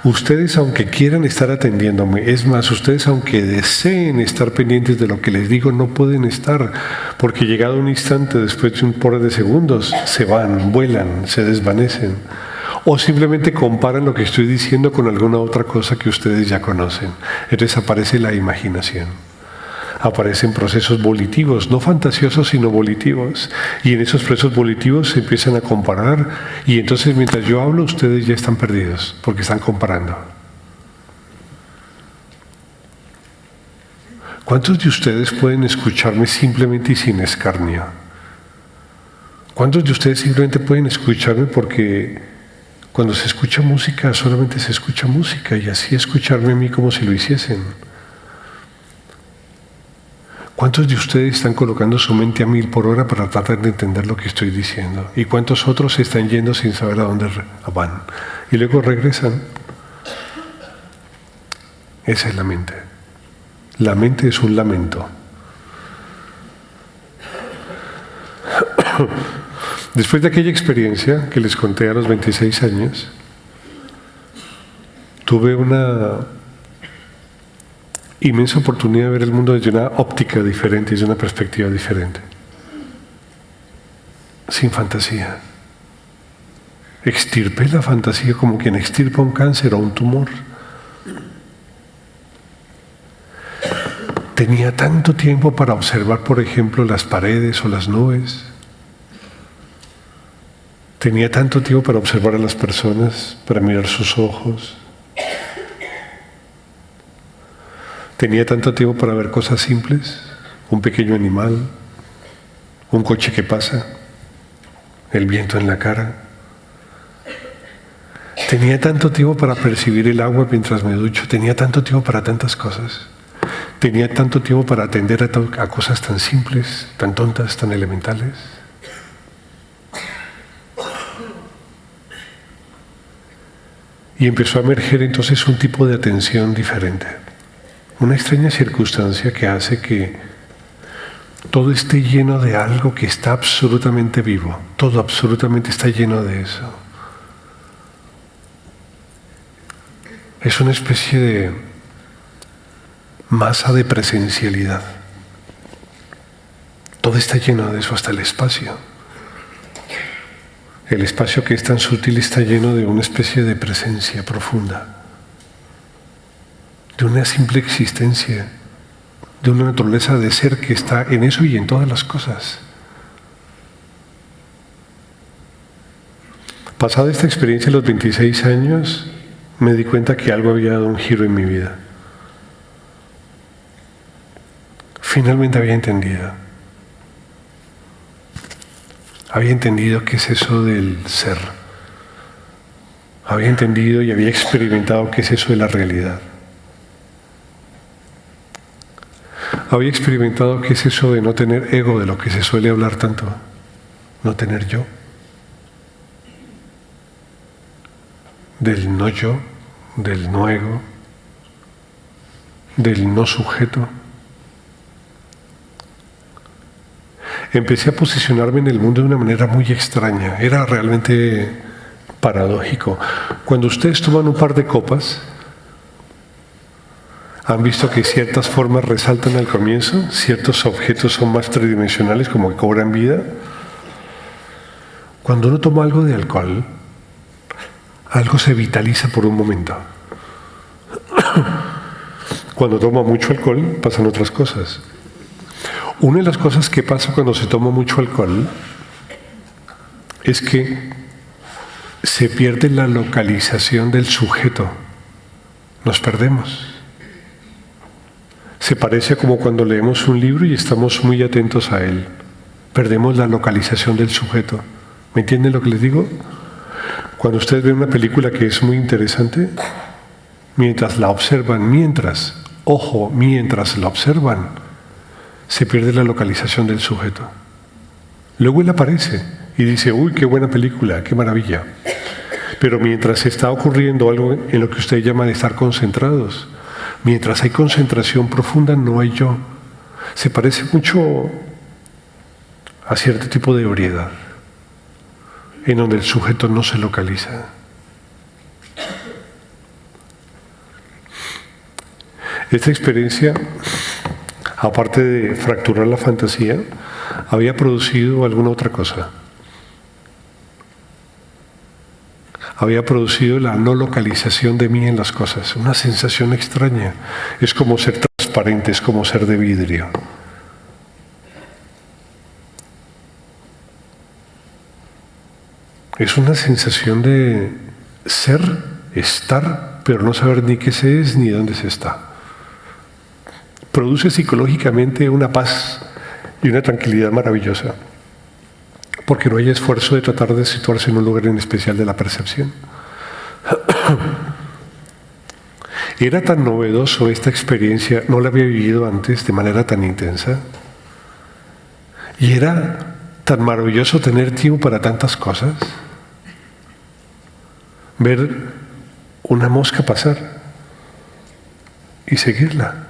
Ustedes, aunque quieran estar atendiéndome, es más, ustedes aunque deseen estar pendientes de lo que les digo, no pueden estar, porque llegado un instante, después de un par de segundos, se van, vuelan, se desvanecen, o simplemente comparan lo que estoy diciendo con alguna otra cosa que ustedes ya conocen. Entonces aparece la imaginación. Aparecen procesos volitivos, no fantasiosos, sino volitivos. Y en esos procesos volitivos se empiezan a comparar, y entonces mientras yo hablo, ustedes ya están perdidos, porque están comparando. ¿Cuántos de ustedes pueden escucharme simplemente y sin escarnio? ¿Cuántos de ustedes simplemente pueden escucharme porque cuando se escucha música, solamente se escucha música, y así escucharme a mí como si lo hiciesen? ¿Cuántos de ustedes están colocando su mente a 1000 por hora para tratar de entender lo que estoy diciendo? ¿Y cuántos otros se están yendo sin saber a dónde van? Y luego regresan. Esa es la mente. La mente es un lamento. Después de aquella experiencia que les conté a los 26 años, tuve una inmensa oportunidad de ver el mundo desde una óptica diferente, desde una perspectiva diferente. Sin fantasía. Extirpé la fantasía como quien extirpa un cáncer o un tumor. Tenía tanto tiempo para observar, por ejemplo, las paredes o las nubes. Tenía tanto tiempo para observar a las personas, para mirar sus ojos. Tenía tanto tiempo para ver cosas simples, un pequeño animal, un coche que pasa, el viento en la cara. Tenía tanto tiempo para percibir el agua mientras me ducho, tenía tanto tiempo para tantas cosas. Tenía tanto tiempo para atender a cosas tan simples, tan tontas, tan elementales. Y empezó a emerger entonces un tipo de atención diferente. Una extraña circunstancia que hace que todo esté lleno de algo que está absolutamente vivo. Todo absolutamente está lleno de eso. Es una especie de masa de presencialidad. Todo está lleno de eso, hasta el espacio. El espacio, que es tan sutil, está lleno de una especie de presencia profunda. De una simple existencia, de una naturaleza de ser que está en eso y en todas las cosas. Pasada esta experiencia a los 26 años, me di cuenta que algo había dado un giro en mi vida. Finalmente había entendido. Había entendido qué es eso del ser. Había entendido y había experimentado qué es eso de la realidad. Había experimentado qué es eso de no tener ego, de lo que se suele hablar tanto, no tener yo, del no yo, del no ego, del no sujeto. Empecé a posicionarme en el mundo de una manera muy extraña, era realmente paradójico. Cuando ustedes toman un par de copas, ¿Han visto que ciertas formas resaltan al comienzo? Ciertos objetos son más tridimensionales, como que cobran vida. Cuando uno toma algo de alcohol, algo se vitaliza por un momento. Cuando toma mucho alcohol, pasan otras cosas. Una de las cosas que pasa cuando se toma mucho alcohol es que se pierde la localización del sujeto. Nos perdemos. Se parece como cuando leemos un libro y estamos muy atentos a él. Perdemos la localización del sujeto. ¿Me entienden lo que les digo? Cuando ustedes ven una película que es muy interesante, mientras la observan, mientras la observan, se pierde la localización del sujeto. Luego él aparece y dice, uy, qué buena película, qué maravilla. Pero mientras está ocurriendo algo en lo que ustedes llaman estar concentrados, mientras hay concentración profunda, no hay yo. Se parece mucho a cierto tipo de ebriedad, en donde el sujeto no se localiza. Esta experiencia, aparte de fracturar la fantasía, había producido alguna otra cosa. Había producido la no localización de mí en las cosas, una sensación extraña. Es como ser transparente, es como ser de vidrio. Es una sensación de ser, estar, pero no saber ni qué se es ni dónde se está. Produce psicológicamente una paz y una tranquilidad maravillosa, porque no hay esfuerzo de tratar de situarse en un lugar en especial de la percepción. Era tan novedoso esta experiencia, no la había vivido antes de manera tan intensa, y era tan maravilloso tener tiempo para tantas cosas. Ver una mosca pasar y seguirla.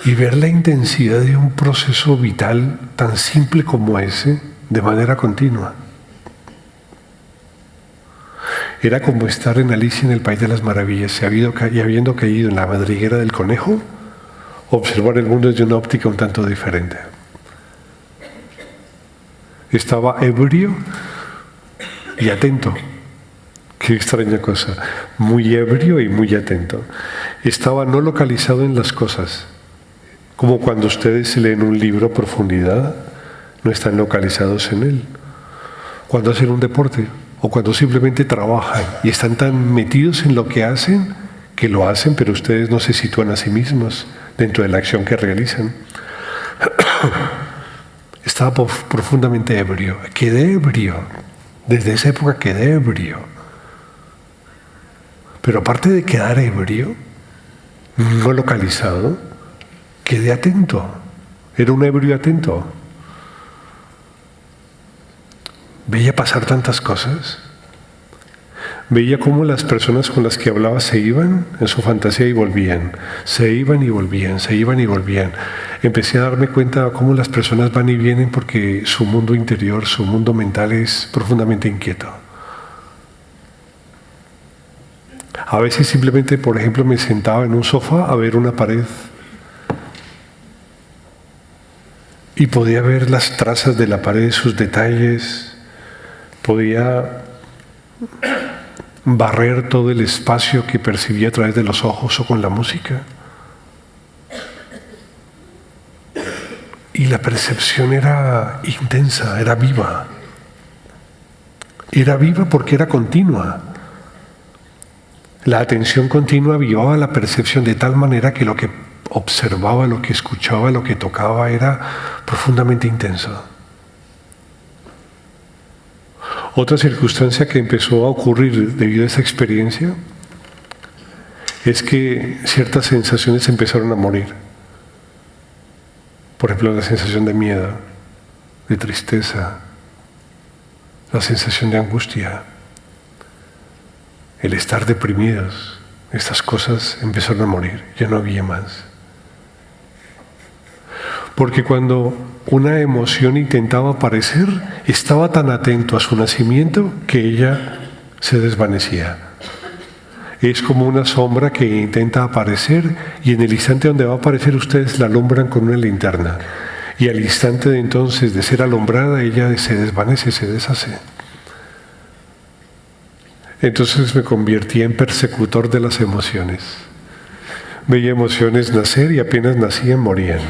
Y ver la intensidad de un proceso vital tan simple como ese, de manera continua. Era como estar en Alicia en el País de las Maravillas, y habiendo caído en la madriguera del conejo, observar el mundo desde una óptica un tanto diferente. Estaba ebrio y atento. Qué extraña cosa. Muy ebrio y muy atento. Estaba no localizado en las cosas. Como cuando ustedes leen un libro a profundidad, no están localizados en él. Cuando hacen un deporte o cuando simplemente trabajan y están tan metidos en lo que hacen, que lo hacen, pero ustedes no se sitúan a sí mismos dentro de la acción que realizan. Estaba profundamente ebrio. Quedé ebrio. Desde esa época quedé ebrio. Pero aparte de quedar ebrio, no localizado, quedé atento. Era un ebrio atento. Veía pasar tantas cosas. Veía cómo las personas con las que hablaba se iban en su fantasía y volvían. Se iban y volvían, se iban y volvían. Empecé a darme cuenta de cómo las personas van y vienen porque su mundo interior, su mundo mental es profundamente inquieto. A veces simplemente, por ejemplo, me sentaba en un sofá a ver una pared y podía ver las trazas de la pared, sus detalles, podía barrer todo el espacio que percibía a través de los ojos o con la música. Y la percepción era intensa, era viva. Era viva porque era continua. La atención continua avivaba la percepción de tal manera que lo que observaba, lo que escuchaba, lo que tocaba era profundamente intenso. Otra circunstancia que empezó a ocurrir debido a esa experiencia es que ciertas sensaciones empezaron a morir. Por ejemplo, la sensación de miedo, de tristeza, la sensación de angustia, el estar deprimidos. Estas cosas empezaron a morir, ya no había más. Porque cuando una emoción intentaba aparecer, estaba tan atento a su nacimiento que ella se desvanecía. es como una sombra que intenta aparecer y en el instante donde va a aparecer ustedes la alumbran con una linterna. Y al instante de entonces de ser alumbrada ella se desvanece, se deshace. Entonces me convertí en persecutor de las emociones. Veía emociones nacer y apenas nacían morían.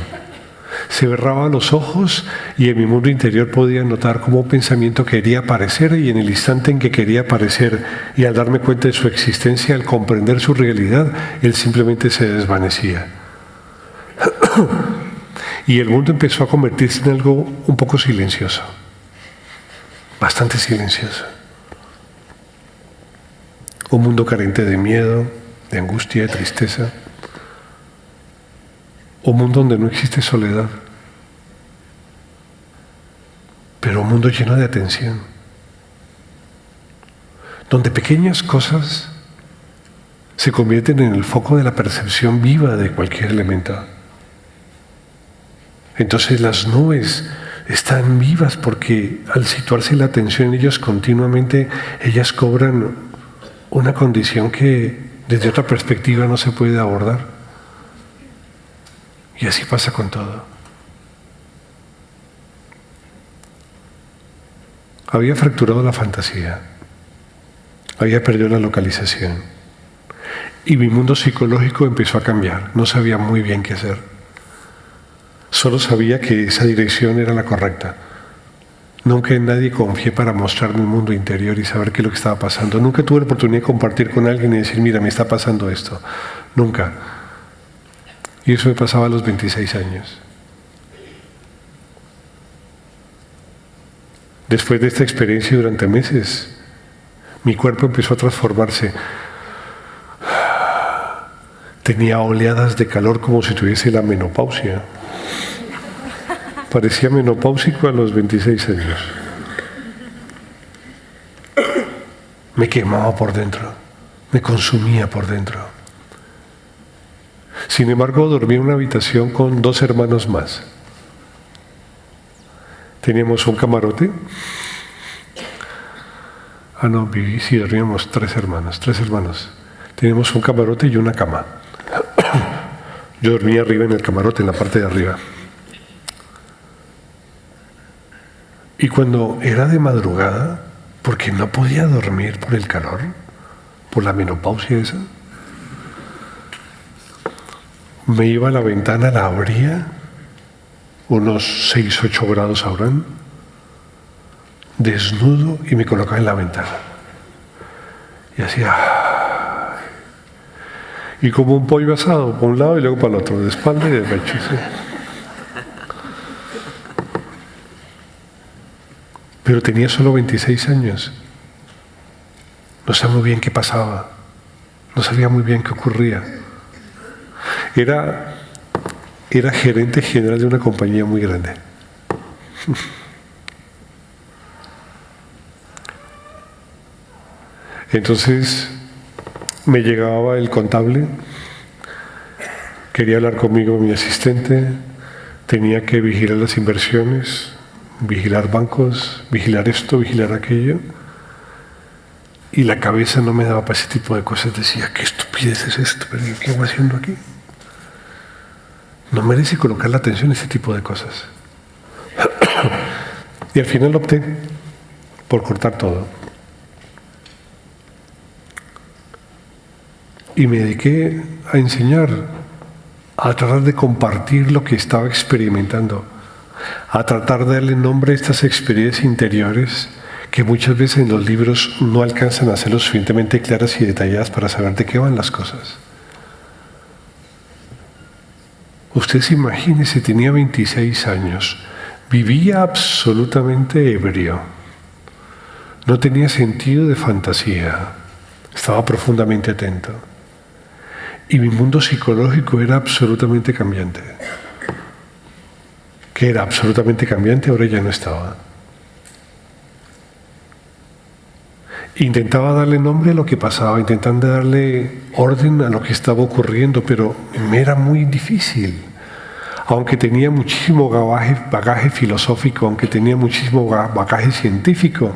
Se cerraba los ojos y en mi mundo interior podía notar cómo un pensamiento quería aparecer y en el instante en que quería aparecer y al darme cuenta de su existencia, al comprender su realidad, él simplemente se desvanecía. Y el mundo empezó a convertirse en algo un poco silencioso, bastante silencioso. Un mundo carente de miedo, de angustia, de tristeza. Un mundo donde no existe soledad, pero un mundo lleno de atención, donde pequeñas cosas se convierten en el foco de la percepción viva de cualquier elemento. Entonces las nubes están vivas porque al situarse la atención en ellas continuamente, ellas cobran una condición que desde otra perspectiva no se puede abordar. Y así pasa con todo. Había fracturado la fantasía, había perdido la localización y mi mundo psicológico empezó a cambiar. No sabía muy bien qué hacer. Solo sabía que esa dirección era la correcta. Nunca en nadie confié para mostrar mi mundo interior y saber qué es lo que estaba pasando. Nunca tuve la oportunidad de compartir con alguien y decir, mira, me está pasando esto. Nunca. Y eso me pasaba a los 26 años. Después de esta experiencia durante meses, mi cuerpo empezó a transformarse. Tenía oleadas de calor como si tuviese la menopausia. Parecía menopáusico a los 26 años. Me quemaba por dentro, me consumía por dentro. Sin embargo, dormí en una habitación con 2 hermanos más. Teníamos un camarote. Sí, dormíamos 3 hermanos. Teníamos un camarote y una cama. Yo dormía arriba en el camarote, en la parte de arriba. Y cuando era de madrugada, porque no podía dormir por el calor, por la menopausia esa, me iba a la ventana, la abría, unos 6-8 grados habrán, desnudo y me colocaba en la ventana. Y hacía... Y como un pollo asado, por un lado y luego para el otro, de espalda y de pecho. ¿Sí? Pero tenía solo 26 años. No sabía muy bien qué pasaba. No sabía muy bien qué ocurría. Era gerente general de una compañía muy grande. Entonces me llegaba el contable, quería hablar conmigo mi asistente, tenía que vigilar las inversiones, vigilar bancos, vigilar esto, vigilar aquello. Y la cabeza no me daba para ese tipo de cosas. Decía, qué estupidez es esto, pero ¿qué voy haciendo aquí? No merece colocar la atención en ese tipo de cosas. Y al final opté por cortar todo. Y me dediqué a enseñar, a tratar de compartir lo que estaba experimentando, a tratar de darle nombre a estas experiencias interiores que muchas veces en los libros no alcanzan a ser lo suficientemente claras y detalladas para saber de qué van las cosas. Usted se imagínese, tenía 26 años, vivía absolutamente ebrio, no tenía sentido de fantasía, estaba profundamente atento. Y mi mundo psicológico era absolutamente cambiante. Que era absolutamente cambiante, ahora ya no estaba. Intentaba darle nombre a lo que pasaba, intentando darle orden a lo que estaba ocurriendo, pero me era muy difícil. aunque tenía muchísimo bagaje filosófico, aunque tenía muchísimo bagaje científico,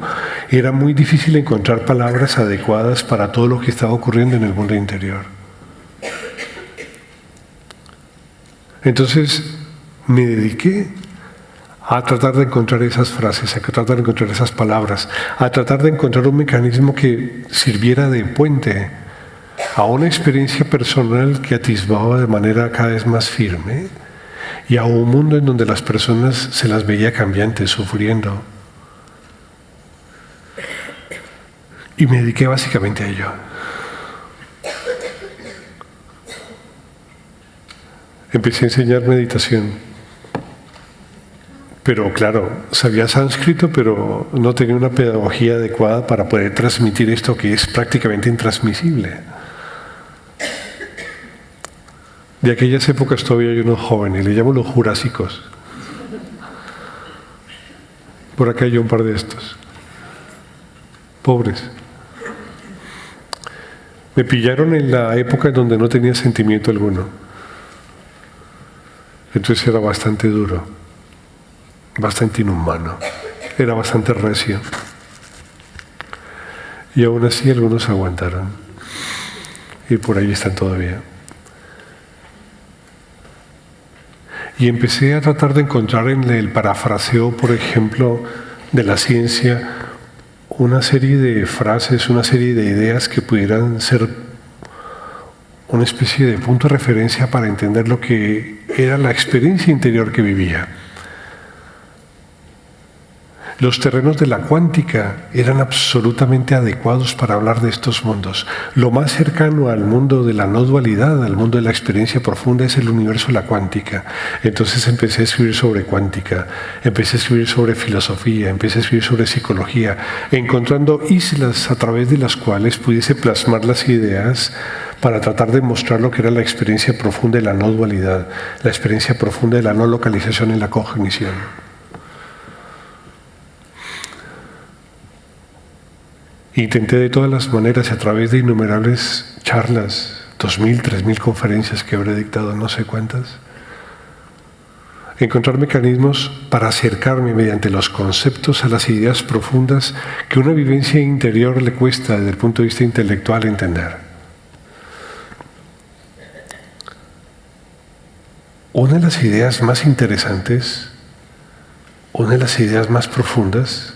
era muy difícil encontrar palabras adecuadas para todo lo que estaba ocurriendo en el mundo interior. Entonces me dediqué a tratar de encontrar esas frases, a tratar de encontrar esas palabras, a tratar de encontrar un mecanismo que sirviera de puente a una experiencia personal que atisbaba de manera cada vez más firme y a un mundo en donde las personas se las veía cambiantes, sufriendo. Y me dediqué básicamente a ello. Empecé a enseñar meditación. Pero claro, sabía sánscrito, pero no tenía una pedagogía adecuada para poder transmitir esto que es prácticamente intransmisible. De aquellas épocas todavía hay unos jóvenes, le llamo los jurásicos. Por acá hay un par de estos. Pobres. Me pillaron en la época en donde no tenía sentimiento alguno. Entonces era bastante duro, bastante inhumano, era bastante recio. Y aún así algunos aguantaron. Y por ahí están todavía. Y empecé a tratar de encontrar en el parafraseo, por ejemplo, de la ciencia, una serie de frases, una serie de ideas que pudieran ser una especie de punto de referencia para entender lo que era la experiencia interior que vivía. Los terrenos de la cuántica eran absolutamente adecuados para hablar de estos mundos. Lo más cercano al mundo de la no dualidad, al mundo de la experiencia profunda, es el universo de la cuántica. Entonces empecé a escribir sobre cuántica, empecé a escribir sobre filosofía, empecé a escribir sobre psicología, encontrando islas a través de las cuales pudiese plasmar las ideas para tratar de mostrar lo que era la experiencia profunda de la no dualidad, la experiencia profunda de la no localización en la cognición. Intenté de todas las maneras, a través de innumerables charlas, 2.000, 3.000 conferencias que habré dictado, no sé cuántas, encontrar mecanismos para acercarme mediante los conceptos a las ideas profundas que una vivencia interior le cuesta desde el punto de vista intelectual entender. Una de las ideas más interesantes, una de las ideas más profundas,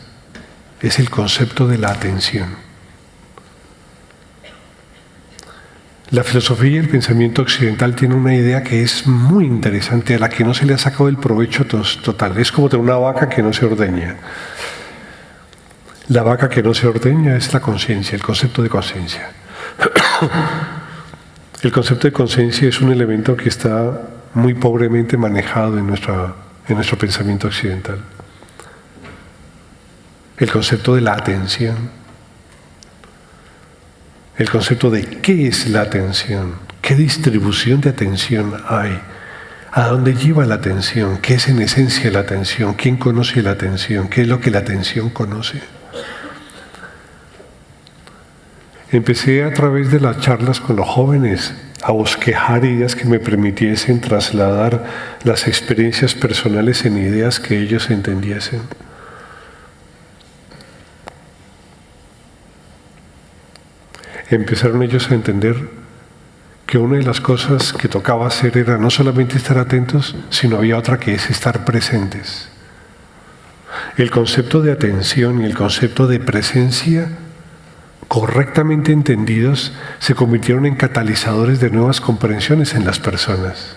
es el concepto de la atención. La filosofía y el pensamiento occidental tienen una idea que es muy interesante, a la que no se le ha sacado el provecho total. Es como tener una vaca que no se ordeña. La vaca que no se ordeña es la conciencia, el concepto de conciencia. El concepto de conciencia es un elemento que está muy pobremente manejado en nuestro pensamiento occidental. El concepto de la atención, el concepto de qué es la atención, qué distribución de atención hay, a dónde lleva la atención, qué es en esencia la atención, quién conoce la atención, qué es lo que la atención conoce. Empecé a través de las charlas con los jóvenes a bosquejar ideas que me permitiesen trasladar las experiencias personales en ideas que ellos entendiesen. Empezaron ellos a entender que una de las cosas que tocaba hacer era no solamente estar atentos, sino había otra que es estar presentes. El concepto de atención y el concepto de presencia, correctamente entendidos, se convirtieron en catalizadores de nuevas comprensiones en las personas.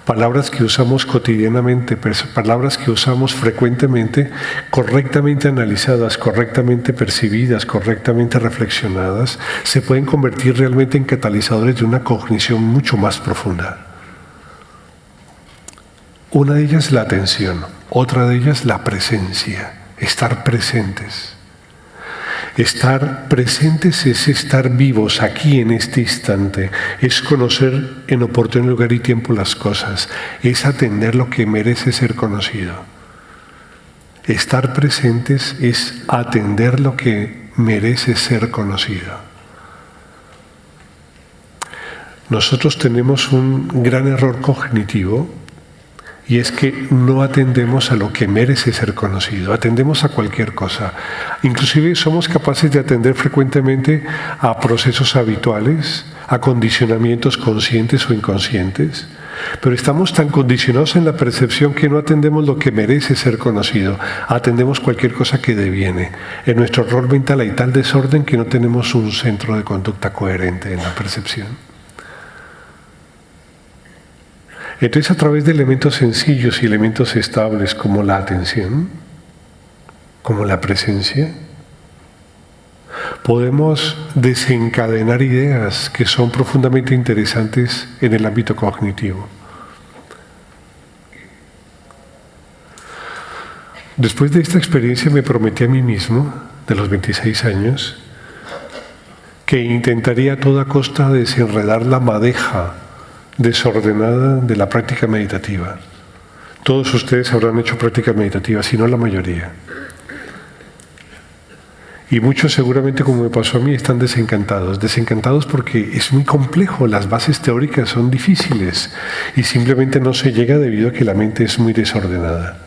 Palabras que usamos cotidianamente, palabras que usamos frecuentemente, correctamente analizadas, correctamente percibidas, correctamente reflexionadas, se pueden convertir realmente en catalizadores de una cognición mucho más profunda. Una de ellas la atención, otra de ellas la presencia, estar presentes. Estar presentes es estar vivos aquí en este instante, es conocer en oportuno lugar y tiempo las cosas, es atender lo que merece ser conocido. Estar presentes es atender lo que merece ser conocido. Nosotros tenemos un gran error cognitivo y es que no atendemos a lo que merece ser conocido, atendemos a cualquier cosa. Inclusive somos capaces de atender frecuentemente a procesos habituales, a condicionamientos conscientes o inconscientes, pero estamos tan condicionados en la percepción que no atendemos lo que merece ser conocido, atendemos cualquier cosa que deviene. En nuestro rol mental hay tal desorden que no tenemos un centro de conducta coherente en la percepción. Entonces, a través de elementos sencillos y elementos estables como la atención, como la presencia, podemos desencadenar ideas que son profundamente interesantes en el ámbito cognitivo. Después de esta experiencia me prometí a mí mismo, de los 26 años, que intentaría a toda costa desenredar la madeja desordenada de la práctica meditativa. Todos ustedes habrán hecho práctica meditativa, si no la mayoría. Y muchos seguramente, como me pasó a mí, están desencantados porque es muy complejo, las bases teóricas son difíciles y simplemente no se llega debido a que la mente es muy desordenada.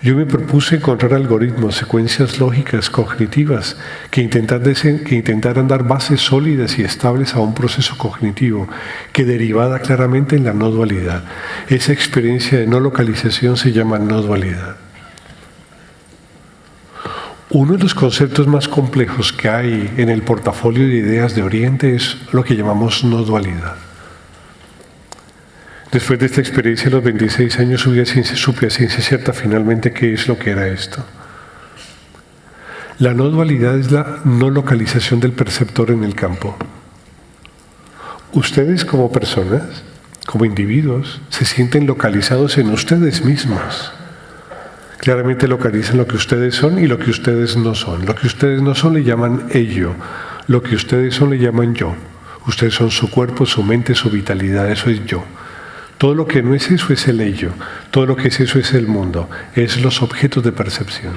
Yo me propuse encontrar algoritmos, secuencias lógicas, cognitivas, que intentaran dar bases sólidas y estables a un proceso cognitivo, que derivara claramente en la no dualidad. Esa experiencia de no localización se llama no dualidad. Uno de los conceptos más complejos que hay en el portafolio de ideas de Oriente es lo que llamamos no dualidad. Después de esta experiencia, a los 26 años, supe a ciencia cierta finalmente qué es lo que era esto. La no dualidad es la no localización del perceptor en el campo. Ustedes como personas, como individuos, se sienten localizados en ustedes mismos. Claramente localizan lo que ustedes son y lo que ustedes no son. Lo que ustedes no son le llaman ello, lo que ustedes son le llaman yo. Ustedes son su cuerpo, su mente, su vitalidad, eso es yo. Todo lo que no es eso es el ello, todo lo que es eso es el mundo, es los objetos de percepción.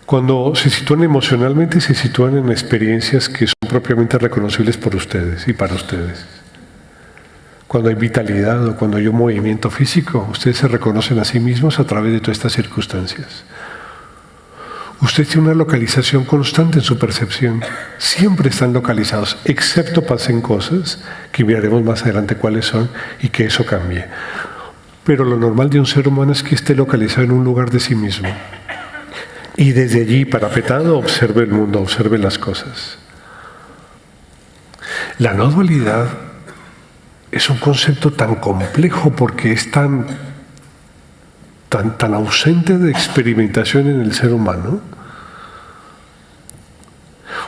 Cuando se sitúan emocionalmente, se sitúan en experiencias que son propiamente reconocibles por ustedes y para ustedes. Cuando hay vitalidad o cuando hay un movimiento físico, ustedes se reconocen a sí mismos a través de todas estas circunstancias. Usted tiene una localización constante en su percepción. Siempre están localizados, excepto pasen cosas, que miraremos más adelante cuáles son, y que eso cambie. Pero lo normal de un ser humano es que esté localizado en un lugar de sí mismo. Y desde allí, parapetado, observe el mundo, observe las cosas. La no dualidad es un concepto tan complejo porque es tan ausente de experimentación en el ser humano.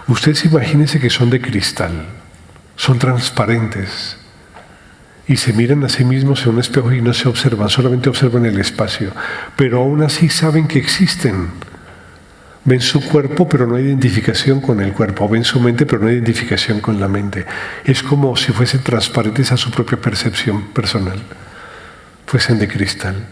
Ustedes imagínense que son de cristal, son transparentes y se miran a sí mismos en un espejo y no se observan, solamente observan el espacio, pero aún así saben que existen. Ven su cuerpo, pero no hay identificación con el cuerpo. Ven su mente, pero no hay identificación con la mente. Es como si fuesen transparentes a su propia percepción personal, fuesen de cristal.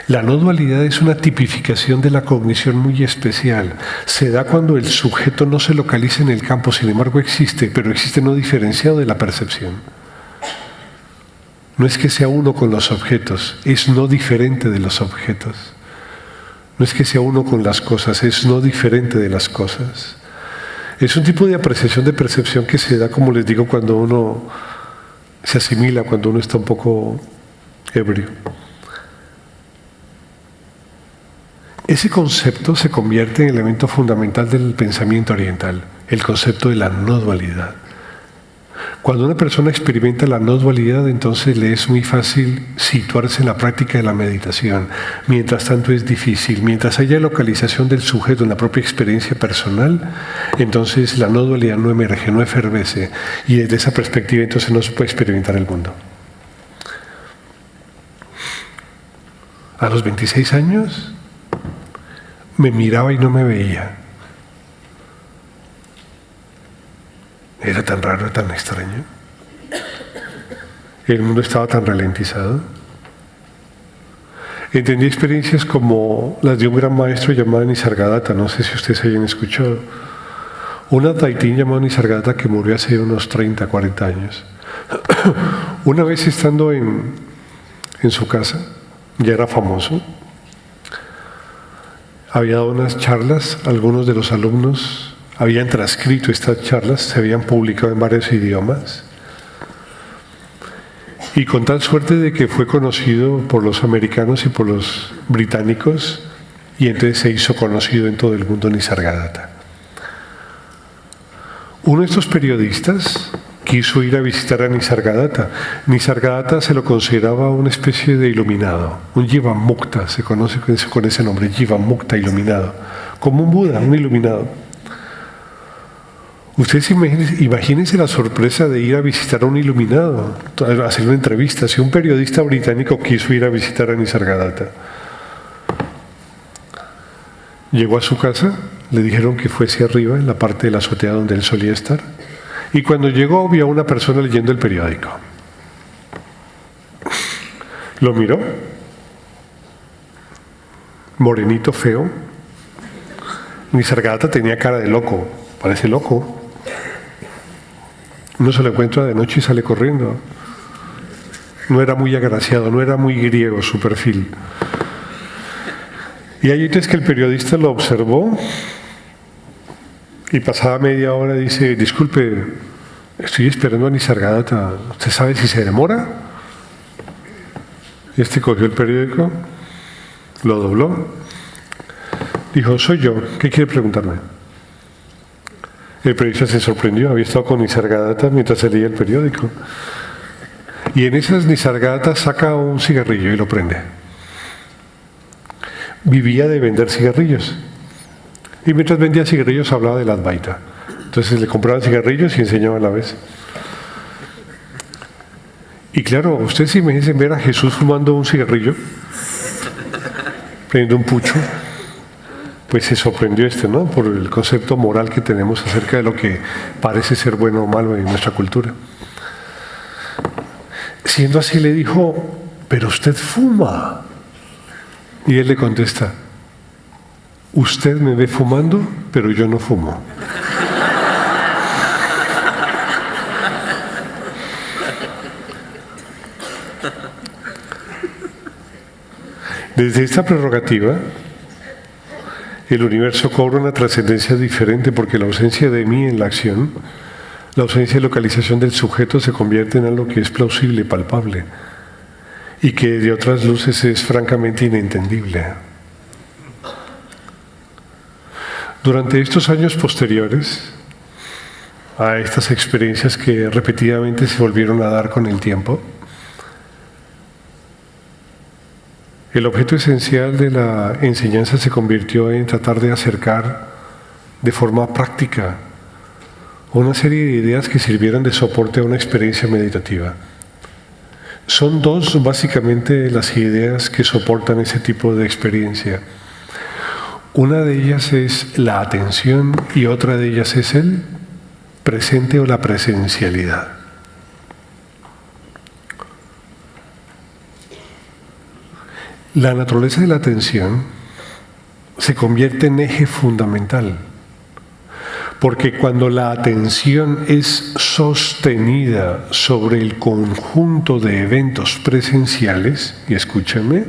La no dualidad es una tipificación de la cognición muy especial. Se da cuando el sujeto no se localiza en el campo, sin embargo existe, pero existe no diferenciado de la percepción. No es que sea uno con los objetos, es no diferente de los objetos. No es que sea uno con las cosas, es no diferente de las cosas. Es un tipo de apreciación de percepción que se da, como les digo, cuando uno se asimila, cuando uno está un poco ebrio. Ese concepto se convierte en el elemento fundamental del pensamiento oriental, el concepto de la no dualidad. Cuando una persona experimenta la no dualidad, entonces le es muy fácil situarse en la práctica de la meditación. Mientras tanto es difícil. Mientras haya localización del sujeto en la propia experiencia personal, entonces la no dualidad no emerge, no efervece. Y desde esa perspectiva entonces no se puede experimentar el mundo. A los 26 años me miraba y no me veía. Era tan raro, tan extraño. El mundo estaba tan ralentizado. Entendí experiencias como las de un gran maestro llamado Nisargadatta, no sé si ustedes hayan escuchado. Una taitín llamada Nisargadatta que murió hace unos 30, 40 años. Una vez estando en su casa, ya era famoso, había dado unas charlas, algunos de los alumnos habían transcrito estas charlas, se habían publicado en varios idiomas, y con tal suerte de que fue conocido por los americanos y por los británicos, y entonces se hizo conocido en todo el mundo Nisargadatta. Uno de estos periodistas quiso ir a visitar a Nisargadatta. Nisargadatta se lo consideraba una especie de iluminado, un Jivamukta, se conoce con ese nombre, Jivamukta, iluminado, como un Buda, un iluminado. Ustedes imagínense la sorpresa de ir a visitar a un iluminado, hacer una entrevista. Si un periodista británico quiso ir a visitar a Nisargadatta, llegó a su casa, le dijeron que fuese arriba, en la parte de la azotea donde él solía estar, y cuando llegó vio a una persona leyendo el periódico. Lo miró, morenito, feo. Nisargadatta tenía cara de loco, parece loco. Uno se lo encuentra de noche y sale corriendo. No era muy agraciado, no era muy griego su perfil. Y ahí es que el periodista lo observó y pasada media hora dice: disculpe, estoy esperando a Nisargadatta, ¿usted sabe si se demora? Y este cogió el periódico, lo dobló, dijo: soy yo, ¿qué quiere preguntarme? El periodista se sorprendió, había estado con Nisargadatta mientras se leía el periódico. Y en esas Nisargadatta saca un cigarrillo y lo prende. Vivía de vender cigarrillos. Y mientras vendía cigarrillos hablaba de la Advaita. Entonces le compraban cigarrillos y enseñaba a la vez. Y claro, ustedes se imaginen ver a Jesús fumando un cigarrillo, prendiendo un pucho. Pues se sorprendió ¿no? Por el concepto moral que tenemos acerca de lo que parece ser bueno o malo en nuestra cultura. Siendo así, le dijo: pero usted fuma. Y él le contesta: usted me ve fumando, pero yo no fumo. Desde esta prerrogativa, el universo cobra una trascendencia diferente, porque la ausencia de mí en la acción, la ausencia de localización del sujeto, se convierte en algo que es plausible, palpable, y que de otras luces es francamente inentendible. Durante estos años posteriores a estas experiencias que repetidamente se volvieron a dar con el tiempo, el objeto esencial de la enseñanza se convirtió en tratar de acercar de forma práctica una serie de ideas que sirvieran de soporte a una experiencia meditativa. Son dos básicamente las ideas que soportan ese tipo de experiencia. Una de ellas es la atención y otra de ellas es el presente o la presencialidad. La naturaleza de la atención se convierte en eje fundamental, porque cuando la atención es sostenida sobre el conjunto de eventos presenciales, y escúchame,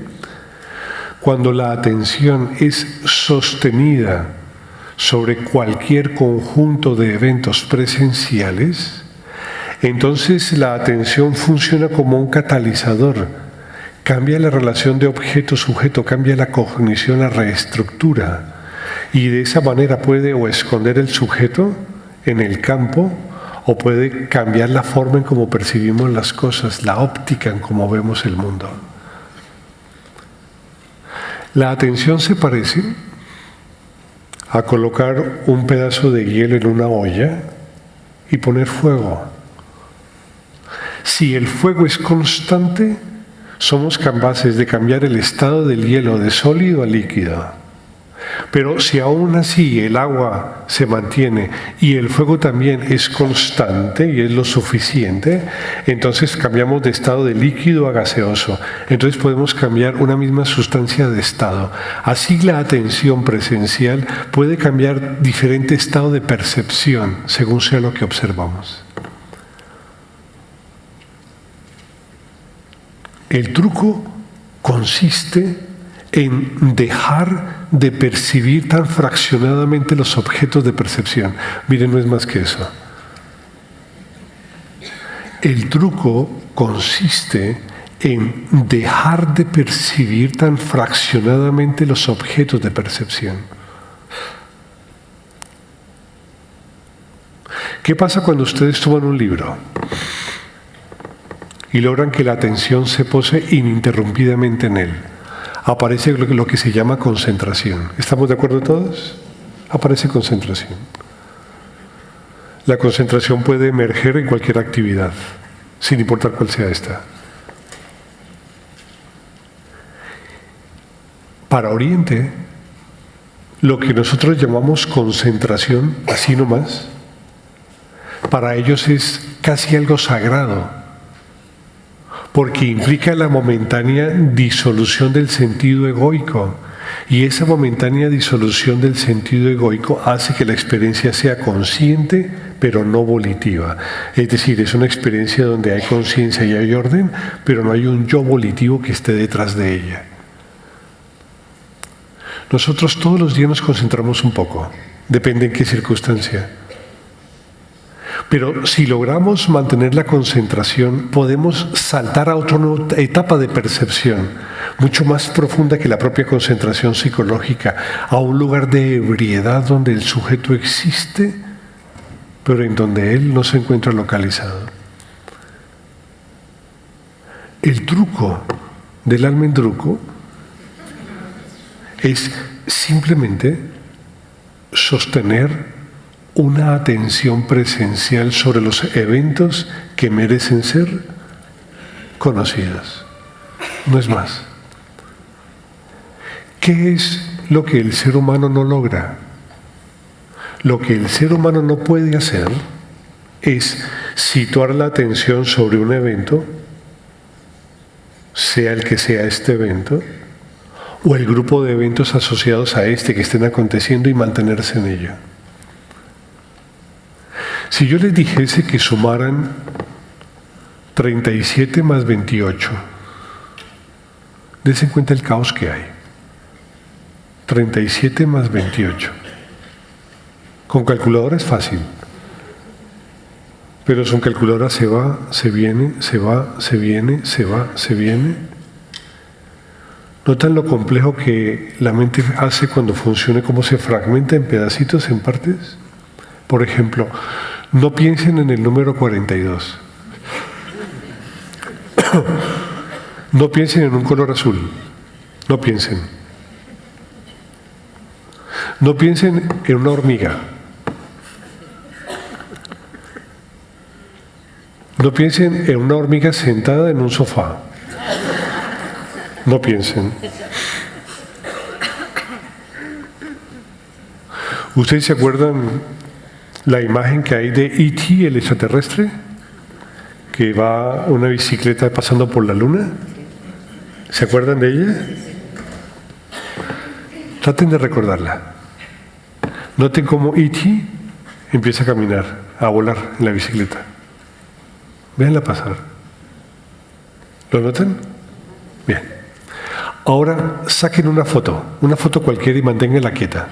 cuando la atención es sostenida sobre cualquier conjunto de eventos presenciales, entonces la atención funciona como un catalizador. Cambia la relación de objeto-sujeto, cambia la cognición, la reestructura, y de esa manera puede o esconder el sujeto en el campo o puede cambiar la forma en cómo percibimos las cosas, la óptica en cómo vemos el mundo. La atención se parece a colocar un pedazo de hielo en una olla y poner fuego. Si el fuego es constante, somos capaces de cambiar el estado del hielo de sólido a líquido. Pero si aún así el agua se mantiene y el fuego también es constante y es lo suficiente, entonces cambiamos de estado de líquido a gaseoso. Entonces podemos cambiar una misma sustancia de estado. Así la atención presencial puede cambiar diferente estado de percepción según sea lo que observamos. El truco consiste en dejar de percibir tan fraccionadamente los objetos de percepción. Miren, no es más que eso. El truco consiste en dejar de percibir tan fraccionadamente los objetos de percepción. ¿Qué pasa cuando ustedes toman un libro y logran que la atención se pose ininterrumpidamente en él? Aparece lo que se llama concentración. ¿Estamos de acuerdo todos? Aparece concentración. La concentración puede emerger en cualquier actividad, sin importar cuál sea esta. Para Oriente, lo que nosotros llamamos concentración, así nomás, para ellos es casi algo sagrado, porque implica la momentánea disolución del sentido egoico, y esa momentánea disolución del sentido egoico hace que la experiencia sea consciente, pero no volitiva. Es decir, es una experiencia donde hay conciencia y hay orden, pero no hay un yo volitivo que esté detrás de ella. Nosotros todos los días nos concentramos un poco, depende en qué circunstancia. Pero si logramos mantener la concentración, podemos saltar a otra etapa de percepción, mucho más profunda que la propia concentración psicológica, a un lugar de ebriedad donde el sujeto existe, pero en donde él no se encuentra localizado. El truco del almendruco es simplemente sostener una atención presencial sobre los eventos que merecen ser conocidos. No es más. ¿Qué es lo que el ser humano no logra? Lo que el ser humano no puede hacer es situar la atención sobre un evento, sea el que sea este evento, o el grupo de eventos asociados a este que estén aconteciendo y mantenerse en ello. Si yo les dijese que sumaran 37 más 28, dense cuenta el caos que hay. 37 más 28. Con calculadora es fácil, pero sin calculadora se va, se viene, se va, se viene, se va, se viene. ¿Notan lo complejo que la mente hace cuando funciona, cómo se fragmenta en pedacitos, en partes? Por ejemplo, no piensen en el número 42. No piensen en un color azul. No piensen. No piensen en una hormiga. No piensen en una hormiga sentada en un sofá. No piensen. ¿Ustedes se acuerdan la imagen que hay de E.T., el extraterrestre, que va una bicicleta pasando por la luna? ¿Se acuerdan de ella? Traten de recordarla. Noten cómo E.T. empieza a caminar, a volar en la bicicleta. Véanla pasar. ¿Lo notan? Bien. Ahora saquen una foto cualquiera y manténganla quieta.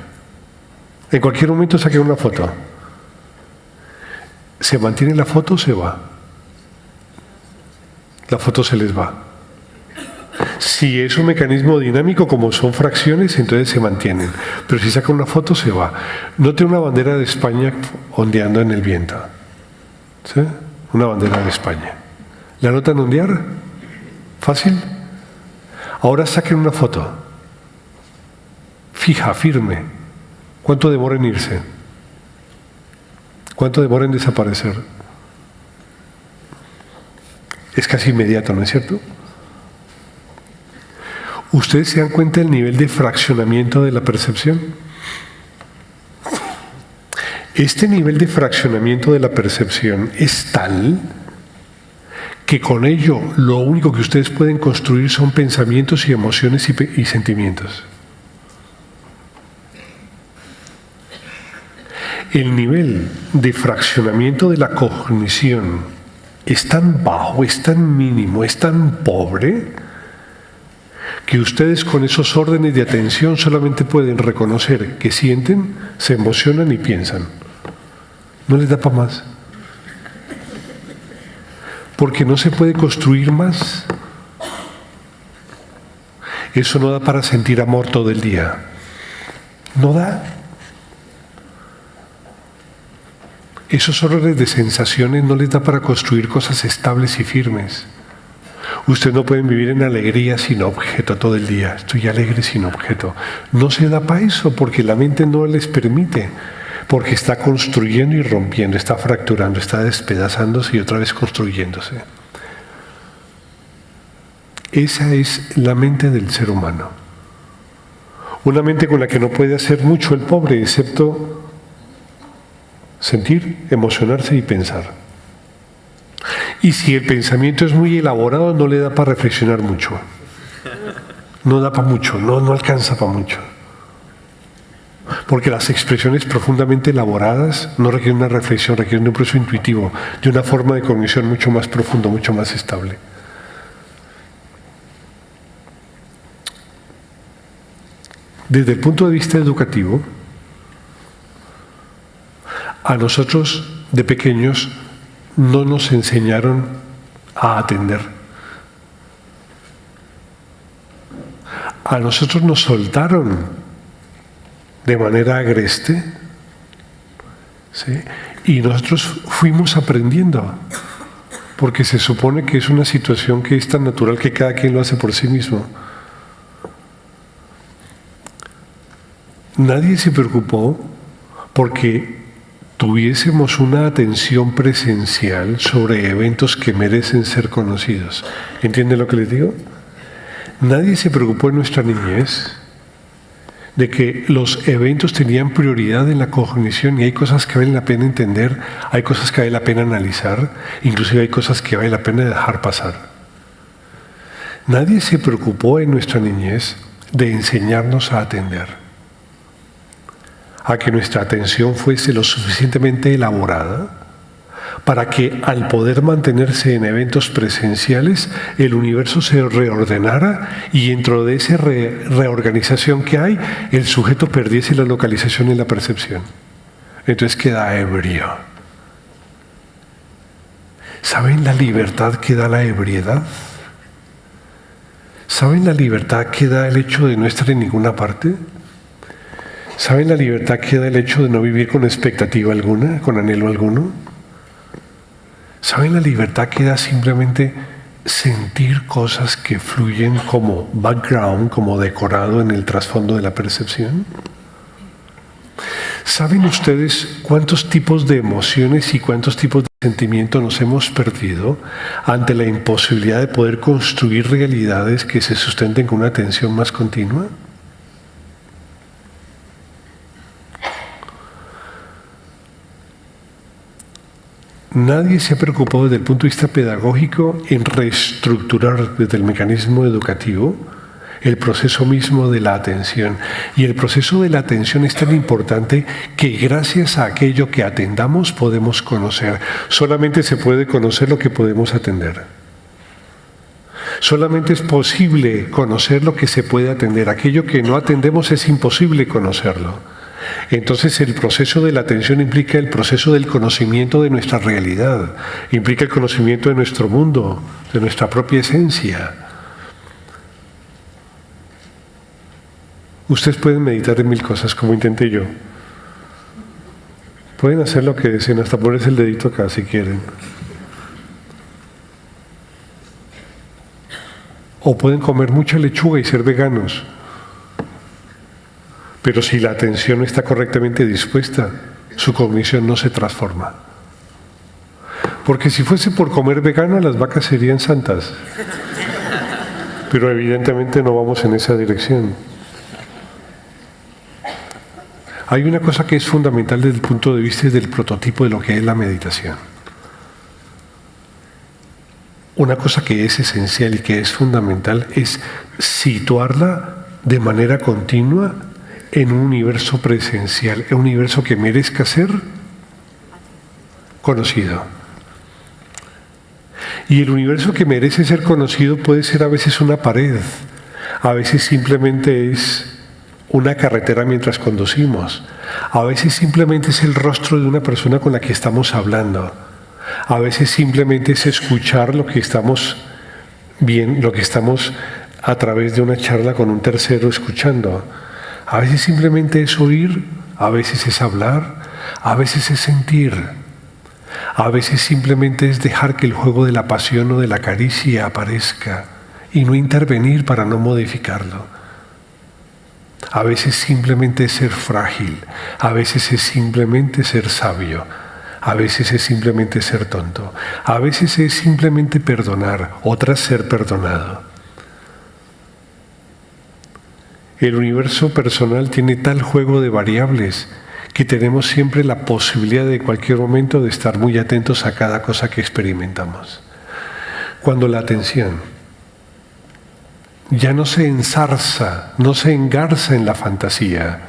En cualquier momento saquen una foto. ¿Se mantiene la foto o se va? La foto se les va. Si es un mecanismo dinámico, como son fracciones, entonces se mantienen. Pero si sacan una foto, se va. Note una bandera de España ondeando en el viento. ¿Sí? Una bandera de España. ¿La notan ondear? ¿Fácil? Ahora saquen una foto. Fija, firme. ¿Cuánto demora en irse? ¿Cuánto demora en desaparecer? Es casi inmediato, ¿no es cierto? ¿Ustedes se dan cuenta del nivel de fraccionamiento de la percepción? Este nivel de fraccionamiento de la percepción es tal que con ello lo único que ustedes pueden construir son pensamientos y emociones y sentimientos. El nivel de fraccionamiento de la cognición es tan bajo, es tan mínimo, es tan pobre, que ustedes con esos órdenes de atención solamente pueden reconocer que sienten, se emocionan y piensan. No les da para más. Porque no se puede construir más. Eso no da para sentir amor todo el día. No da. Esos órdenes de sensaciones no les da para construir cosas estables y firmes. Ustedes no pueden vivir en alegría sin objeto todo el día. Estoy alegre sin objeto. No se da para eso porque la mente no les permite. Porque está construyendo y rompiendo, está fracturando, está despedazándose y otra vez construyéndose. Esa es la mente del ser humano. Una mente con la que no puede hacer mucho el pobre, excepto sentir, emocionarse y pensar. Y si el pensamiento es muy elaborado, no le da para reflexionar mucho. No da para mucho, no alcanza para mucho. Porque las expresiones profundamente elaboradas no requieren una reflexión, requieren un proceso intuitivo, de una forma de cognición mucho más profundo, mucho más estable. Desde el punto de vista educativo, a nosotros de pequeños no nos enseñaron a atender. A nosotros nos soltaron de manera agreste, ¿sí? Y nosotros fuimos aprendiendo, porque se supone que es una situación que es tan natural que cada quien lo hace por sí mismo. Nadie se preocupó porque tuviésemos una atención presencial sobre eventos que merecen ser conocidos. ¿Entienden lo que les digo? Nadie se preocupó en nuestra niñez de que los eventos tenían prioridad en la cognición y hay cosas que vale la pena entender, hay cosas que vale la pena analizar, inclusive hay cosas que vale la pena dejar pasar. Nadie se preocupó en nuestra niñez de enseñarnos a atender, a que nuestra atención fuese lo suficientemente elaborada para que al poder mantenerse en eventos presenciales, el universo se reordenara y dentro de esa reorganización que hay, el sujeto perdiese la localización y la percepción. Entonces queda ebrio. ¿Saben la libertad que da la ebriedad? ¿Saben la libertad que da el hecho de no estar en ninguna parte? ¿Saben la libertad que da el hecho de no vivir con expectativa alguna, con anhelo alguno? ¿Saben la libertad que da simplemente sentir cosas que fluyen como background, como decorado en el trasfondo de la percepción? ¿Saben ustedes cuántos tipos de emociones y cuántos tipos de sentimientos nos hemos perdido ante la imposibilidad de poder construir realidades que se sustenten con una atención más continua? Nadie se ha preocupado desde el punto de vista pedagógico en reestructurar desde el mecanismo educativo el proceso mismo de la atención. Y el proceso de la atención es tan importante que gracias a aquello que atendamos podemos conocer. Solamente se puede conocer lo que podemos atender. Solamente es posible conocer lo que se puede atender. Aquello que no atendemos es imposible conocerlo. Entonces el proceso de la atención implica el proceso del conocimiento de nuestra realidad, implica el conocimiento de nuestro mundo, de nuestra propia esencia. Ustedes pueden meditar en 1000 cosas como intenté yo. Pueden hacer lo que deseen, hasta ponerse el dedito acá si quieren. O pueden comer mucha lechuga y ser veganos. Pero si la atención no está correctamente dispuesta, su cognición no se transforma. Porque si fuese por comer vegano, las vacas serían santas. pero evidentemente no vamos en esa dirección. Hay una cosa que es fundamental desde el punto de vista del prototipo de lo que es la meditación. Una cosa que es esencial y que es fundamental es situarla de manera continua en un universo presencial, en un universo que merezca ser conocido. Y el universo que merece ser conocido puede ser a veces una pared, a veces simplemente es una carretera mientras conducimos, a veces simplemente es el rostro de una persona con la que estamos hablando, a veces simplemente es escuchar lo que estamos a través de una charla con un tercero escuchando, a veces simplemente es oír, a veces es hablar, a veces es sentir, a veces simplemente es dejar que el juego de la pasión o de la caricia aparezca y no intervenir para no modificarlo. A veces simplemente es ser frágil, a veces es simplemente ser sabio, a veces es simplemente ser tonto, a veces es simplemente perdonar, otras ser perdonado. El universo personal tiene tal juego de variables que tenemos siempre la posibilidad de cualquier momento de estar muy atentos a cada cosa que experimentamos. Cuando la atención ya no se enzarza, no se engarza en la fantasía,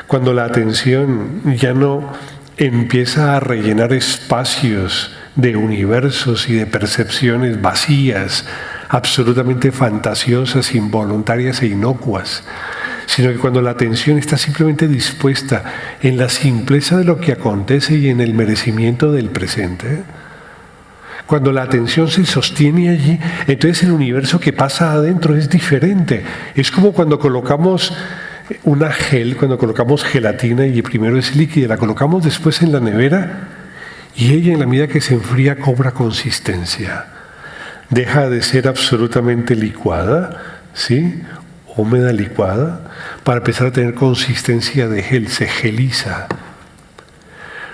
cuando la atención ya no empieza a rellenar espacios de universos y de percepciones vacías, absolutamente fantasiosas, involuntarias e inocuas, sino que cuando la atención está simplemente dispuesta en la simpleza de lo que acontece y en el merecimiento del presente, cuando la atención se sostiene allí, entonces el universo que pasa adentro es diferente. Es como cuando colocamos cuando colocamos gelatina y primero es líquida, la colocamos después en la nevera y ella en la medida que se enfría cobra consistencia. Deja de ser absolutamente licuada, ¿sí? Húmeda licuada, para empezar a tener consistencia de gel, se geliza.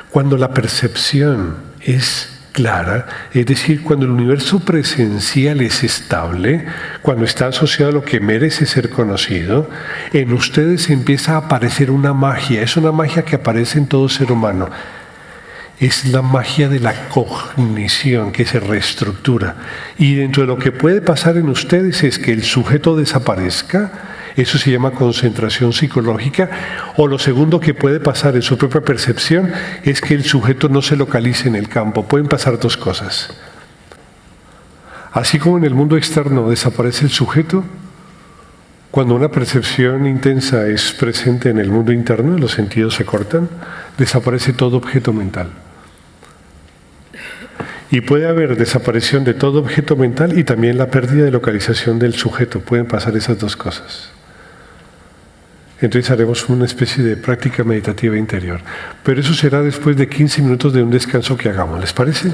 Cuando la percepción es clara, es decir, cuando el universo presencial es estable, cuando está asociado a lo que merece ser conocido, en ustedes empieza a aparecer una magia, es una magia que aparece en todo ser humano. Es la magia de la cognición que se reestructura. Y dentro de lo que puede pasar en ustedes es que el sujeto desaparezca, eso se llama concentración psicológica, o lo segundo que puede pasar en su propia percepción es que el sujeto no se localice en el campo. Pueden pasar dos cosas. Así como en el mundo externo desaparece el sujeto, cuando una percepción intensa es presente en el mundo interno, los sentidos se cortan, desaparece todo objeto mental. Y puede haber desaparición de todo objeto mental y también la pérdida de localización del sujeto. Pueden pasar esas dos cosas. Entonces haremos una especie de práctica meditativa interior. Pero eso será después de 15 minutos de un descanso que hagamos. ¿Les parece?